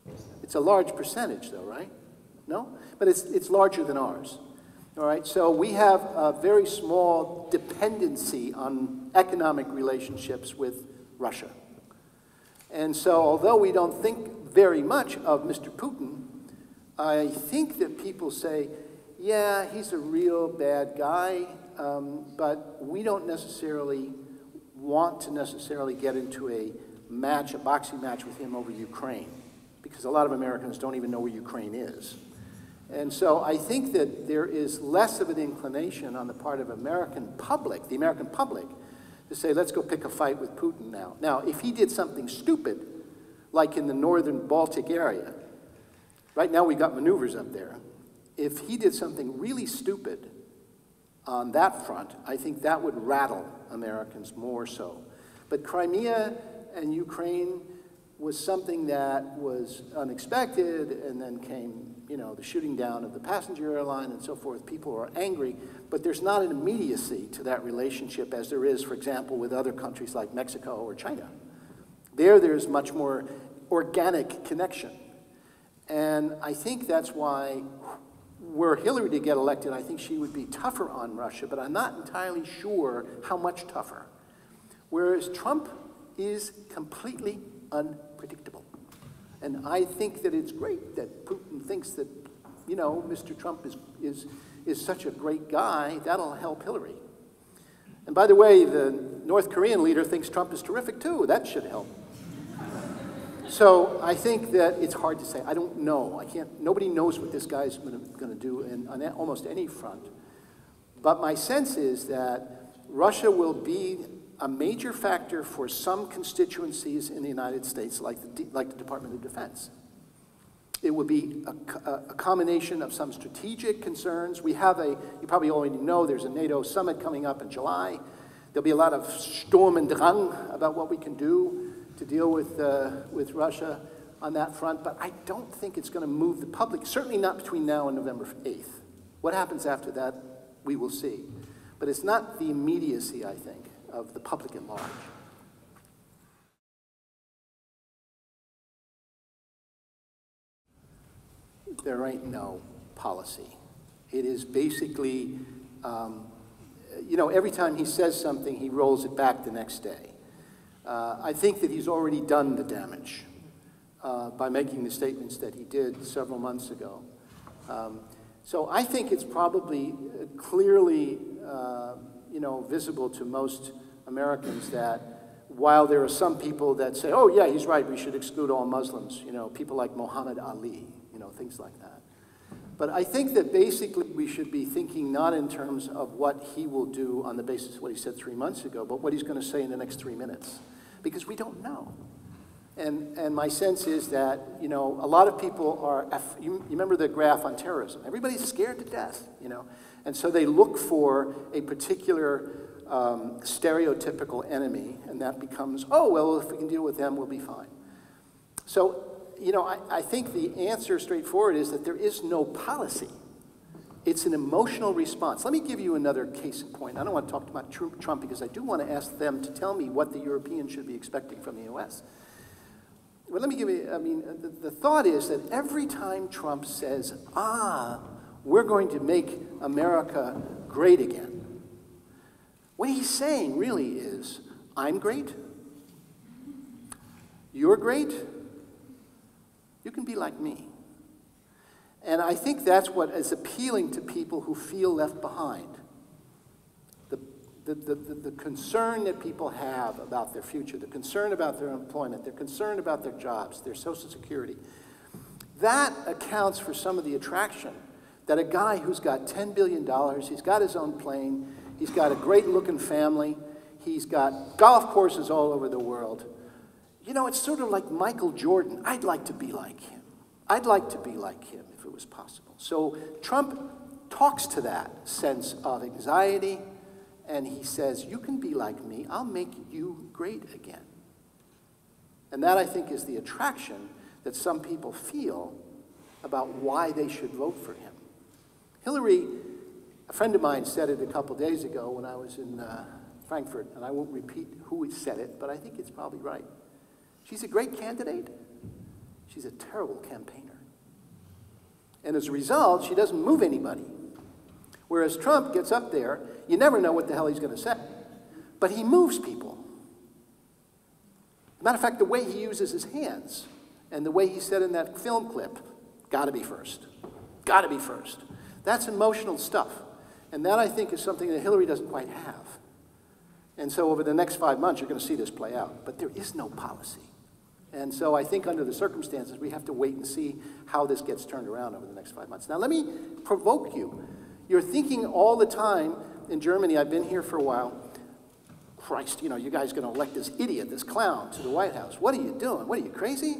1.2%. It's a large percentage though, right? No? But it's larger than ours. All right, so we have a very small dependency on economic relationships with Russia. And so although we don't think very much of Mr. Putin, I think that people say, yeah, he's a real bad guy, but we don't necessarily want to necessarily get into a match, a boxing match with him over Ukraine, because a lot of Americans don't even know where Ukraine is. And so I think that there is less of an inclination on the part of the American public, to say, let's go pick a fight with Putin now. Now, if he did something stupid, like in the northern Baltic area, right now we got maneuvers up there. If he did something really stupid on that front, I think that would rattle Americans more so. But Crimea and Ukraine was something that was unexpected, and then came, you know, the shooting down of the passenger airline and so forth. People are angry, but there's not an immediacy to that relationship as there is, for example, with other countries like Mexico or China. There's much more organic connection. And I think that's why, were Hillary to get elected, I think she would be tougher on Russia, but I'm not entirely sure how much tougher. Whereas Trump is completely unpredictable. And I think that it's great that Putin thinks that, you know, Mr. Trump is such a great guy. That'll help Hillary. And by the way, the North Korean leader thinks Trump is terrific too. That should help. So I think that it's hard to say. I don't know. Nobody knows what this guy's going to do on almost any front. But my sense is that Russia will be a major factor for some constituencies in the United States, like the Department of Defense. It would be a combination of some strategic concerns. We have you probably already know, there's a NATO summit coming up in July. There'll be a lot of Sturm und Drang about what we can do to deal with Russia on that front, but I don't think it's going to move the public, certainly not between now and November 8th. What happens after that, we will see. But it's not the immediacy, I think, of the public at large. There ain't no policy. It is basically, you know, every time he says something, he rolls it back the next day. I think that he's already done the damage by making the statements that he did several months ago. So I think it's probably clearly, you know, visible to most Americans that while there are some people that say, oh yeah, he's right, we should exclude all Muslims, you know, people like Muhammad Ali, you know, things like that. But I think that basically we should be thinking not in terms of what he will do on the basis of what he said 3 months ago, but what he's going to say in the next 3 minutes, because we don't know. And my sense is that, you know, a lot of people are, you remember the graph on terrorism. Everybody's scared to death, you know. And so they look for a particular stereotypical enemy, and that becomes, oh, well, if we can deal with them, we'll be fine. So, you know, I think the answer straightforward is that there is no policy. It's an emotional response. Let me give you another case in point. I don't want to talk about Trump because I do want to ask them to tell me what the Europeans should be expecting from the US. Well, let me give you, I mean, the thought is that every time Trump says, we're going to make America great again, what he's saying really is, I'm great, you're great, you can be like me. And I think that's what is appealing to people who feel left behind. The concern that people have about their future, the concern about their employment, their concern about their jobs, their Social Security, that accounts for some of the attraction that a guy who's got $10 billion, he's got his own plane, he's got a great-looking family, he's got golf courses all over the world. You know, it's sort of like Michael Jordan. I'd like to be like him. I'd like to be like him if it was possible. So Trump talks to that sense of anxiety, and he says, you can be like me, I'll make you great again. And that, I think, is the attraction that some people feel about why they should vote for him. Hillary, a friend of mine said it a couple days ago when I was in Frankfurt, and I won't repeat who said it, but I think it's probably right. She's a great candidate. She's a terrible campaigner. And as a result, she doesn't move anybody. Whereas Trump gets up there, you never know what the hell he's going to say. But he moves people. Matter of fact, the way he uses his hands and the way he said in that film clip, gotta be first. Gotta be first. That's emotional stuff. And that, I think, is something that Hillary doesn't quite have. And so over the next 5 months, you're going to see this play out. But there is no policy. And so I think under the circumstances, we have to wait and see how this gets turned around over the next 5 months. Now, let me provoke you. You're thinking all the time in Germany, I've been here for a while, Christ, you know, you guys are going to elect this idiot, this clown, to the White House. What are you doing? What are you, crazy?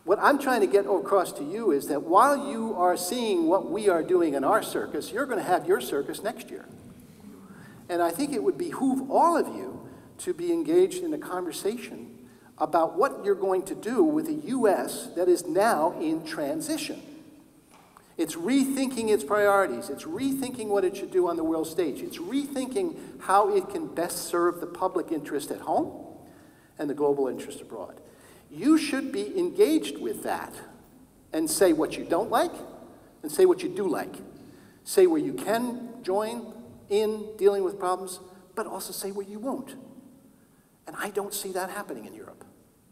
What I'm trying to get across to you is that while you are seeing what we are doing in our circus, you're going to have your circus next year. And I think it would behoove all of you to be engaged in a conversation about what you're going to do with a U.S. that is now in transition. It's rethinking its priorities. It's rethinking what it should do on the world stage. It's rethinking how it can best serve the public interest at home and the global interest abroad. You should be engaged with that and say what you don't like and say what you do like. Say where you can join in dealing with problems, but also say where you won't. And I don't see that happening in Europe.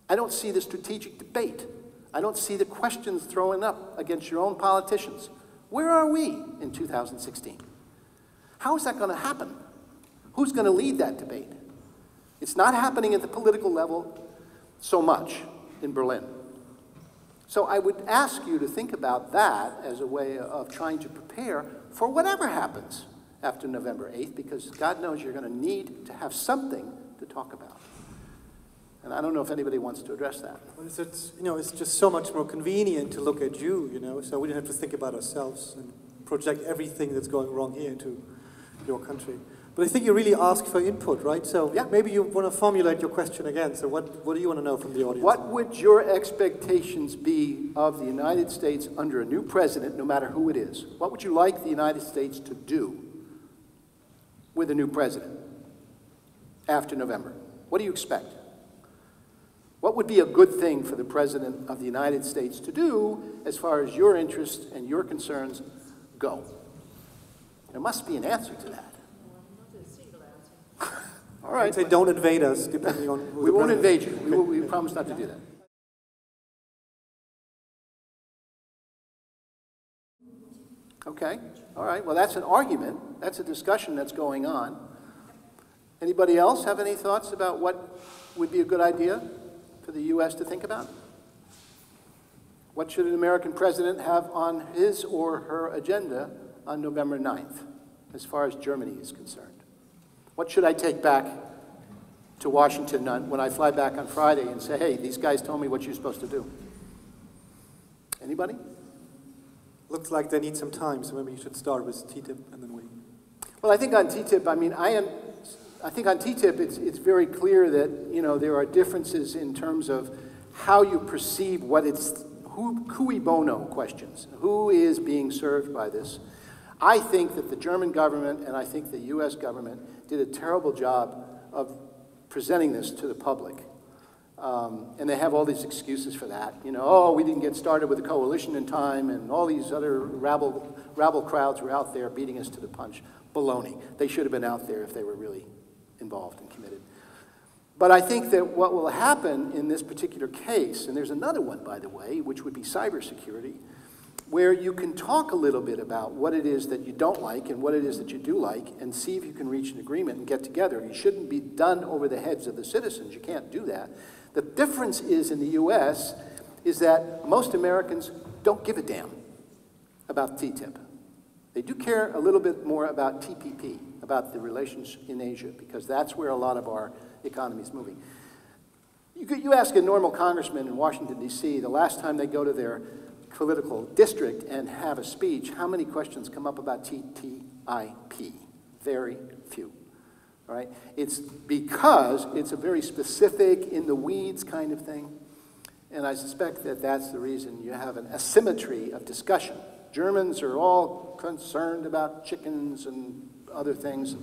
I don't see the strategic debate. I don't see the questions thrown up against your own politicians. Where are we in 2016? How is that going to happen? Who's going to lead that debate? It's not happening at the political level so much in Berlin. So I would ask you to think about that as a way of trying to prepare for whatever happens after November 8th, because God knows you're going to need to have something to talk about. And I don't know if anybody wants to address that. Well, it's just so much more convenient to look at you, so we don't have to think about ourselves and project everything that's going wrong here into your country. But I think you really ask for input, right? So yeah, maybe you want to formulate your question again. So what do you want to know from the audience? What would your expectations be of the United States under a new president, no matter who it is? What would you like the United States to do with a new president after November? What do you expect? What would be a good thing for the President of the United States to do as far as your interests and your concerns go? There must be an answer to that. All right. I'd say don't invade us, depending on who we won't invade you. We promise not to do that. Okay. All right. Well, that's an argument. That's a discussion that's going on. Anybody else have any thoughts about what would be a good idea for the U.S. to think about? What should an American president have on his or her agenda on November 9th, as far as Germany is concerned? What should I take back to Washington when I fly back on Friday and say, hey, these guys told me what you're supposed to do? Anybody? Looks like they need some time, so maybe you should start with TTIP and then we... Well, I think on TTIP, I think on TTIP, it's very clear that, there are differences in terms of how you perceive what it's, cui bono questions. Who is being served by this? I think that the German government and I think the U.S. government did a terrible job of presenting this to the public. And they have all these excuses for that. Oh, we didn't get started with the coalition in time, and all these other rabble crowds were out there beating us to the punch. Baloney. They should have been out there if they were really involved and committed. But I think that what will happen in this particular case, and there's another one, by the way, which would be cybersecurity, where you can talk a little bit about what it is that you don't like and what it is that you do like, and see if you can reach an agreement and get together. It shouldn't be done over the heads of the citizens. You can't do that. The difference is in the U.S. is that most Americans don't give a damn about TTIP. They do care a little bit more about TPP, about the relations in Asia, because that's where a lot of our economy is moving. You ask a normal congressman in Washington, D.C., the last time they go to their political district and have a speech, how many questions come up about TTIP? Very few. All right? It's because it's a very specific, in the weeds kind of thing, and I suspect that that's the reason you have an asymmetry of discussion. Germans are all concerned about chickens and other things,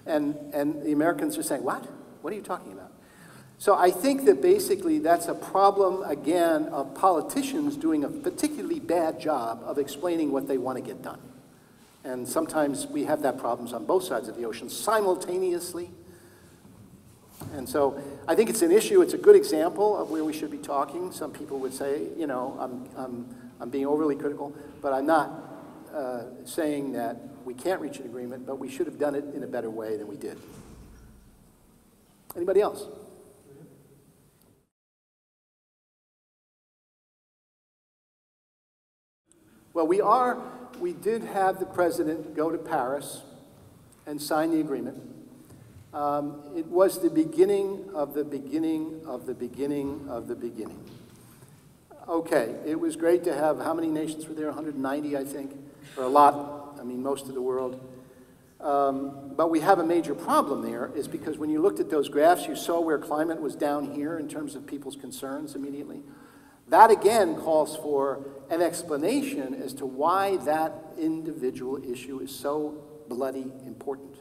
and the Americans are saying, what? What are you talking about? So I think that basically that's a problem, again, of politicians doing a particularly bad job of explaining what they want to get done. And sometimes we have that problems on both sides of the ocean simultaneously. And so I think it's an issue. It's a good example of where we should be talking. Some people would say, I'm being overly critical, but I'm not saying that we can't reach an agreement, but we should have done it in a better way than we did. Anybody else? Well, we did have the president go to Paris and sign the agreement. It was the beginning of the beginning of the beginning of the beginning. Okay, it was great to have, how many nations were there? 190, I think, or a lot, I mean, most of the world. But we have a major problem there, is because when you looked at those graphs, you saw where climate was down here in terms of people's concerns immediately. That again calls for an explanation as to why that individual issue is so bloody important.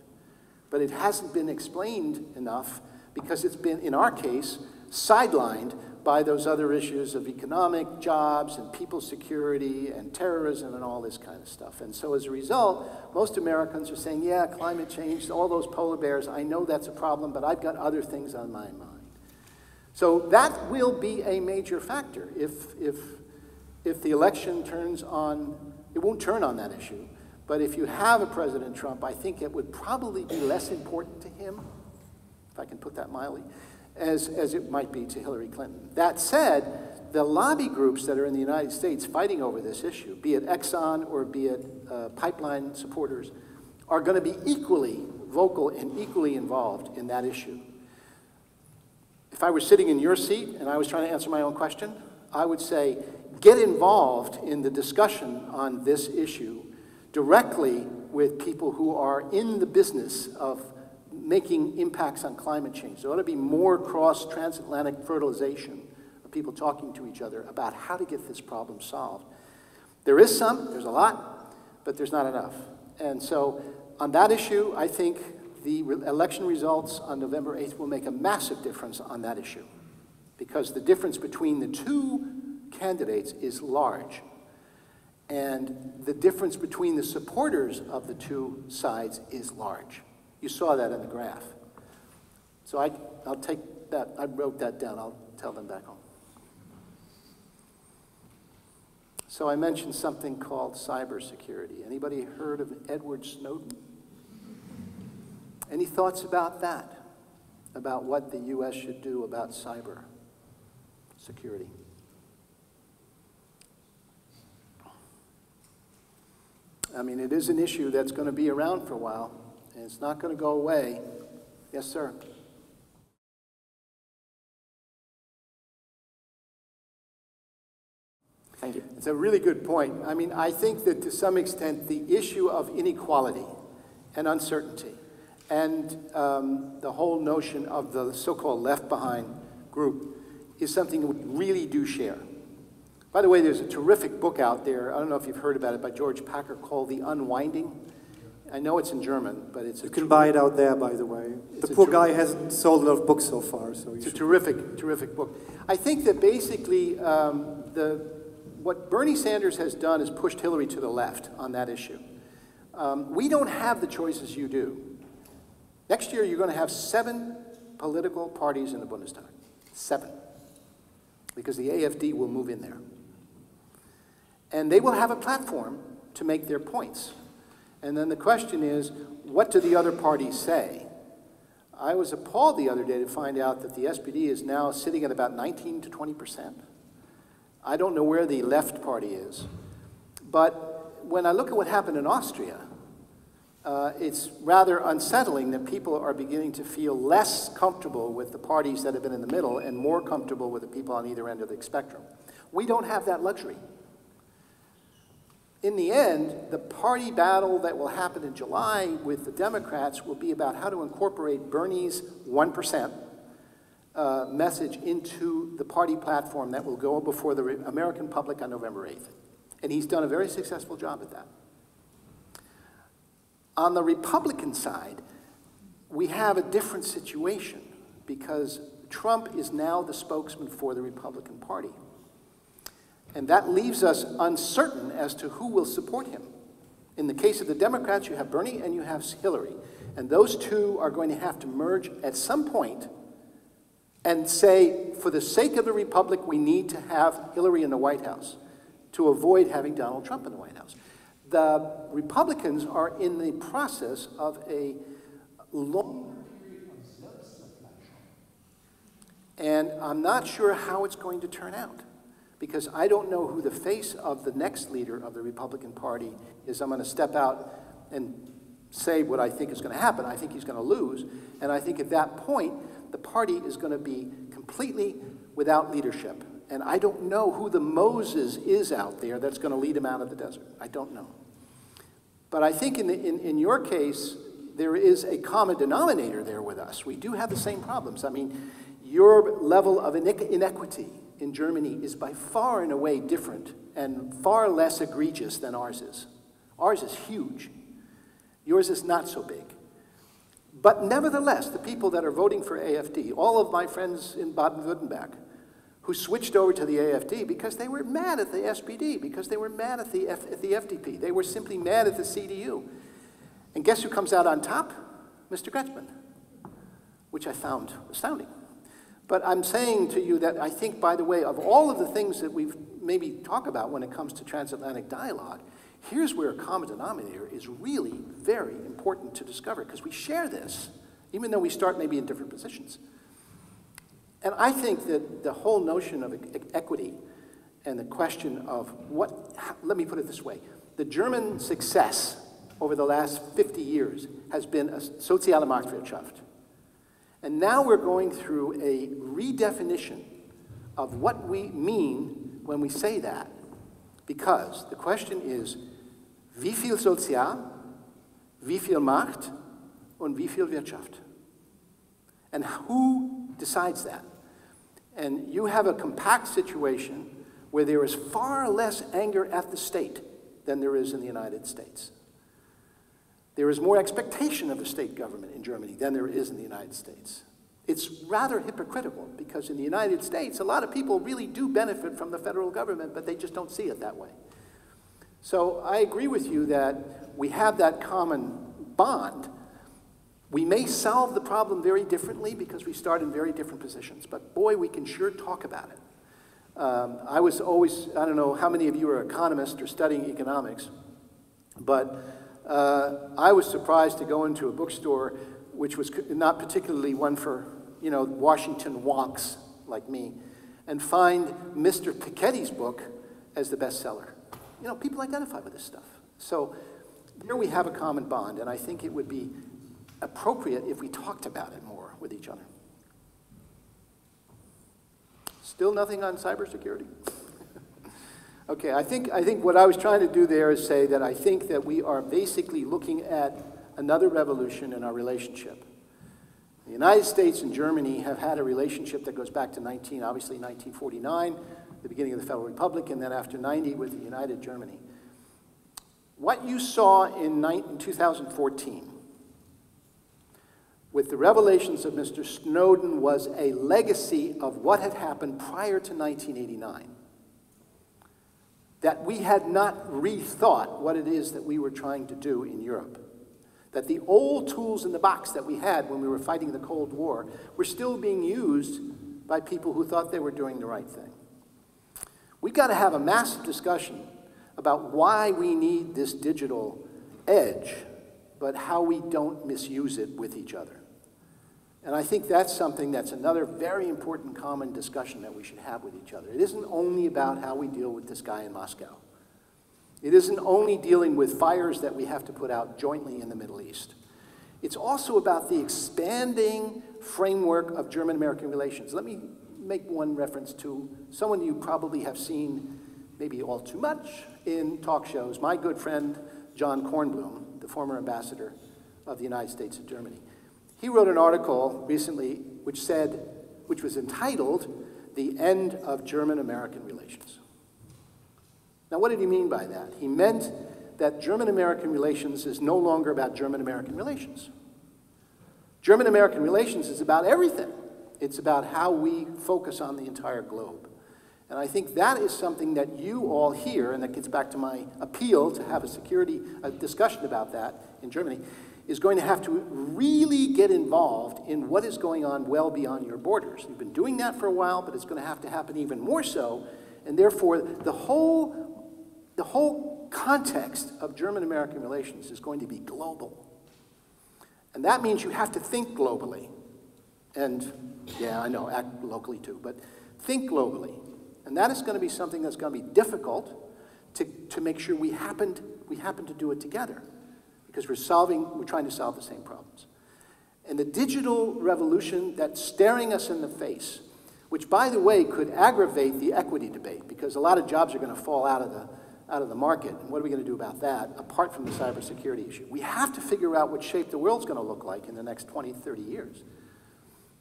But it hasn't been explained enough because it's been, in our case, sidelined by those other issues of economic jobs and people's security and terrorism and all this kind of stuff. And so as a result, most Americans are saying, yeah, climate change, all those polar bears, I know that's a problem, but I've got other things on my mind. So that will be a major factor. If the election turns on, it won't turn on that issue, but if you have a President Trump, I think it would probably be less important to him, if I can put that mildly, as it might be to Hillary Clinton. That said, the lobby groups that are in the United States fighting over this issue, be it Exxon or be it pipeline supporters, are going to be equally vocal and equally involved in that issue. If I were sitting in your seat and I was trying to answer my own question, I would say, get involved in the discussion on this issue directly with people who are in the business of making impacts on climate change. There ought to be more cross-transatlantic fertilization of people talking to each other about how to get this problem solved. There is some, there's a lot, but there's not enough. And so on that issue, I think the election results on November 8th will make a massive difference on that issue, because the difference between the two candidates is large. And the difference between the supporters of the two sides is large. You saw that in the graph. So I'll take that, I wrote that down, I'll tell them back home. So I mentioned something called cybersecurity. Anybody heard of Edward Snowden? Any thoughts about that? About what the US should do about cyber security? I mean, it is an issue that's going to be around for a while, and it's not going to go away. Yes, sir? Thank you. It's a really good point. I mean, I think that to some extent the issue of inequality and uncertainty and the whole notion of the so-called left behind group is something we really do share. By the way, there's a terrific book out there, I don't know if you've heard about it, by George Packer called The Unwinding. I know it's in German, but it's You can buy it out there, by the way. The poor guy hasn't sold a lot of books so far, so it's a terrific, terrific book. I think that basically what Bernie Sanders has done is pushed Hillary to the left on that issue. We don't have the choices you do. Next year, you're going to have 7 political parties in the Bundestag. 7. Because the AfD will move in there. And they will have a platform to make their points. And then the question is, what do the other parties say? I was appalled the other day to find out that the SPD is now sitting at about 19 to 20%. I don't know where the left party is. But when I look at what happened in Austria, it's rather unsettling that people are beginning to feel less comfortable with the parties that have been in the middle and more comfortable with the people on either end of the spectrum. We don't have that luxury. In the end, the party battle that will happen in July with the Democrats will be about how to incorporate Bernie's 1% message into the party platform that will go before the American public on November 8th. And he's done a very successful job at that. On the Republican side, we have a different situation because Trump is now the spokesman for the Republican Party. And that leaves us uncertain as to who will support him. In the case of the Democrats, you have Bernie and you have Hillary. And those two are going to have to merge at some point and say, for the sake of the Republic, we need to have Hillary in the White House to avoid having Donald Trump in the White House. The Republicans are in the process of a long period of self-reflection. And I'm not sure how it's going to turn out, because I don't know who the face of the next leader of the Republican Party is. I'm going to step out and say what I think is going to happen. I think he's going to lose. And I think at that point, the party is going to be completely without leadership. And I don't know who the Moses is out there that's going to lead him out of the desert. I don't know. But I think in your case, there is a common denominator there with us. We do have the same problems. I mean, your level of inequity in Germany is by far and away different and far less egregious than ours is. Ours is huge. Yours is not so big. But nevertheless, the people that are voting for AfD, all of my friends in Baden-Württemberg, who switched over to the AfD because they were mad at the SPD, because they were mad at the FDP. They were simply mad at the CDU. And guess who comes out on top? Mr. Kretschmann, which I found astounding. But I'm saying to you that I think, by the way, of all of the things that we've maybe talk about when it comes to transatlantic dialogue, here's where a common denominator is really very important to discover, because we share this, even though we start maybe in different positions. And I think that the whole notion of equity and the question of let me put it this way, the German success over the last 50 years has been a soziale Marktwirtschaft. And now we're going through a redefinition of what we mean when we say that. Because the question is, wie viel Sozial, wie viel Markt, und wie viel Wirtschaft? And who decides that? And you have a compact situation where there is far less anger at the state than there is in the United States. There is more expectation of the state government in Germany than there is in the United States. It's rather hypocritical because in the United States, a lot of people really do benefit from the federal government, but they just don't see it that way. So I agree with you that we have that common bond. We may solve the problem very differently because we start in very different positions, but boy, we can sure talk about it. I was always, I don't know how many of you are economists or studying economics, but I was surprised to go into a bookstore which was not particularly one for, you know, Washington wonks like me, and find Mr. Piketty's book as the bestseller. You know, people identify with this stuff. So there we have a common bond, and I think it would be appropriate if we talked about it more with each other. Still nothing on cybersecurity? Okay, I think what I was trying to do there is say that I think that we are basically looking at another revolution in our relationship. The United States and Germany have had a relationship that goes back to obviously 1949, the beginning of the Federal Republic, and then after 90 with the United Germany. What you saw in 2014 with the revelations of Mr. Snowden was a legacy of what had happened prior to 1989. That we had not rethought what it is that we were trying to do in Europe. That the old tools in the box that we had when we were fighting the Cold War were still being used by people who thought they were doing the right thing. We've got to have a massive discussion about why we need this digital edge, but how we don't misuse it with each other. And I think that's something that's another very important common discussion that we should have with each other. It isn't only about how we deal with this guy in Moscow. It isn't only dealing with fires that we have to put out jointly in the Middle East. It's also about the expanding framework of German-American relations. Let me make one reference to someone you probably have seen, maybe all too much, in talk shows, my good friend John Kornblum, the former ambassador of the United States to Germany. He wrote an article recently which was entitled, "The End of German-American Relations." Now, what did he mean by that? He meant that German-American relations is no longer about German-American relations. German-American relations is about everything. It's about how we focus on the entire globe. And I think that is something that you all hear, and that gets back to my appeal to have a discussion about that in Germany, is going to have to really get involved in what is going on well beyond your borders. You've been doing that for a while, but it's going to have to happen even more so, and therefore the whole context of German-American relations is going to be global. And that means you have to think globally. And, yeah, I know, act locally too, but think globally. And that is going to be something that's going to be difficult to make sure we happen to do it together, because we're trying to solve the same problems. And the digital revolution that's staring us in the face, which, by the way, could aggravate the equity debate, because a lot of jobs are going to fall out of the market. And what are we going to do about that, apart from the cybersecurity issue? We have to figure out what shape the world's going to look like in the next 20, 30 years.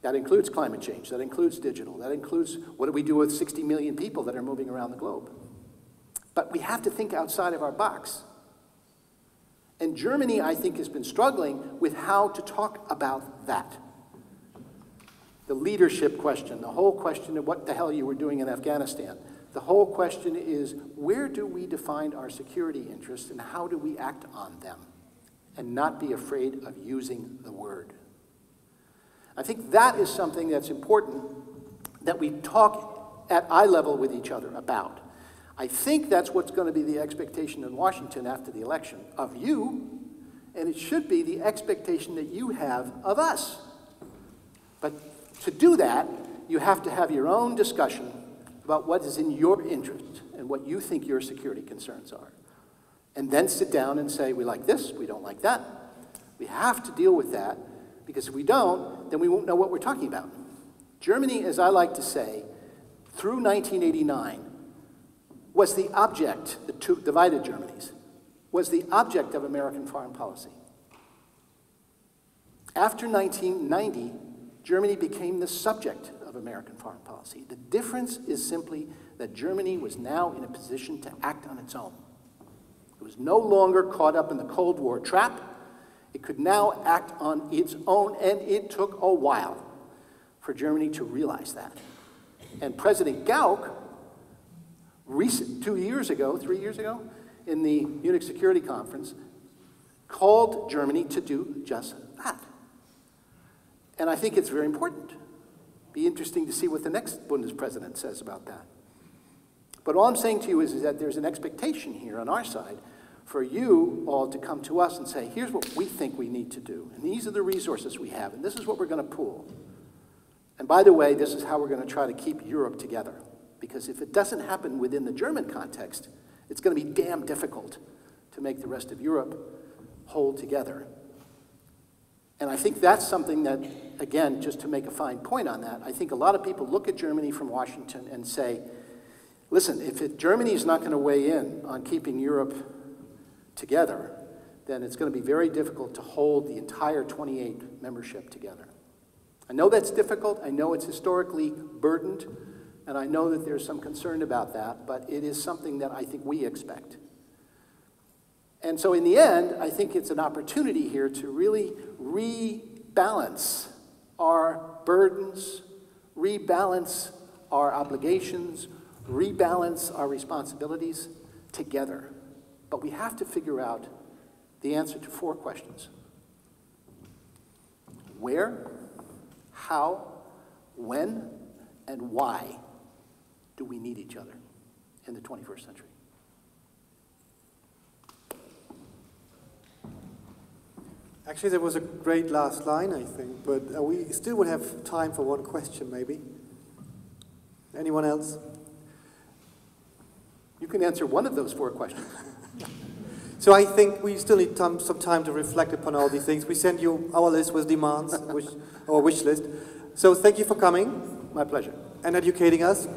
That includes climate change, that includes digital, that includes what do we do with 60 million people that are moving around the globe. But we have to think outside of our box. And Germany, I think, has been struggling with how to talk about that. The leadership question, the whole question of what the hell you were doing in Afghanistan. The whole question is, where do we define our security interests and how do we act on them? And not be afraid of using the word. I think that is something that's important that we talk at eye level with each other about. I think that's what's going to be the expectation in Washington after the election of you, and it should be the expectation that you have of us. But to do that, you have to have your own discussion about what is in your interest and what you think your security concerns are. and then sit down and say, we like this, we don't like that. We have to deal with that, because if we don't, then we won't know what we're talking about. Germany, as I like to say, through 1989, was the object, the two divided Germanys, was the object of American foreign policy. After 1990, Germany became the subject of American foreign policy. The difference is simply that Germany was now in a position to act on its own. It was no longer caught up in the Cold War trap. It could now act on its own, and it took a while for Germany to realize that. And President Gauck, 3 years ago, in the Munich Security Conference, called Germany to do just that. And I think it's very important. Be interesting to see what the next Bundespresident says about that. But all I'm saying to you is that there's an expectation here on our side for you all to come to us and say, here's what we think we need to do, and these are the resources we have, and this is what we're going to pool. And by the way, this is how we're going to try to keep Europe together. Because if it doesn't happen within the German context, it's going to be damn difficult to make the rest of Europe hold together. And I think that's something that, again, just to make a fine point on that, I think a lot of people look at Germany from Washington and say, listen, if Germany is not going to weigh in on keeping Europe together, then it's going to be very difficult to hold the entire 28 membership together. I know that's difficult. I know it's historically burdened. And I know that there's some concern about that, but it is something that I think we expect. And so in the end, I think it's an opportunity here to really rebalance our burdens, rebalance our obligations, rebalance our responsibilities together. But we have to figure out the answer to 4 questions. Where, how, when, and why do we need each other in the 21st century? Actually, there was a great last line, I think, but we still would have time for one question, maybe. Anyone else? You can answer one of those 4 questions. So I think we still need some time to reflect upon all these things. We sent you our list with demands, our wish list. So thank you for coming. My pleasure. And educating us.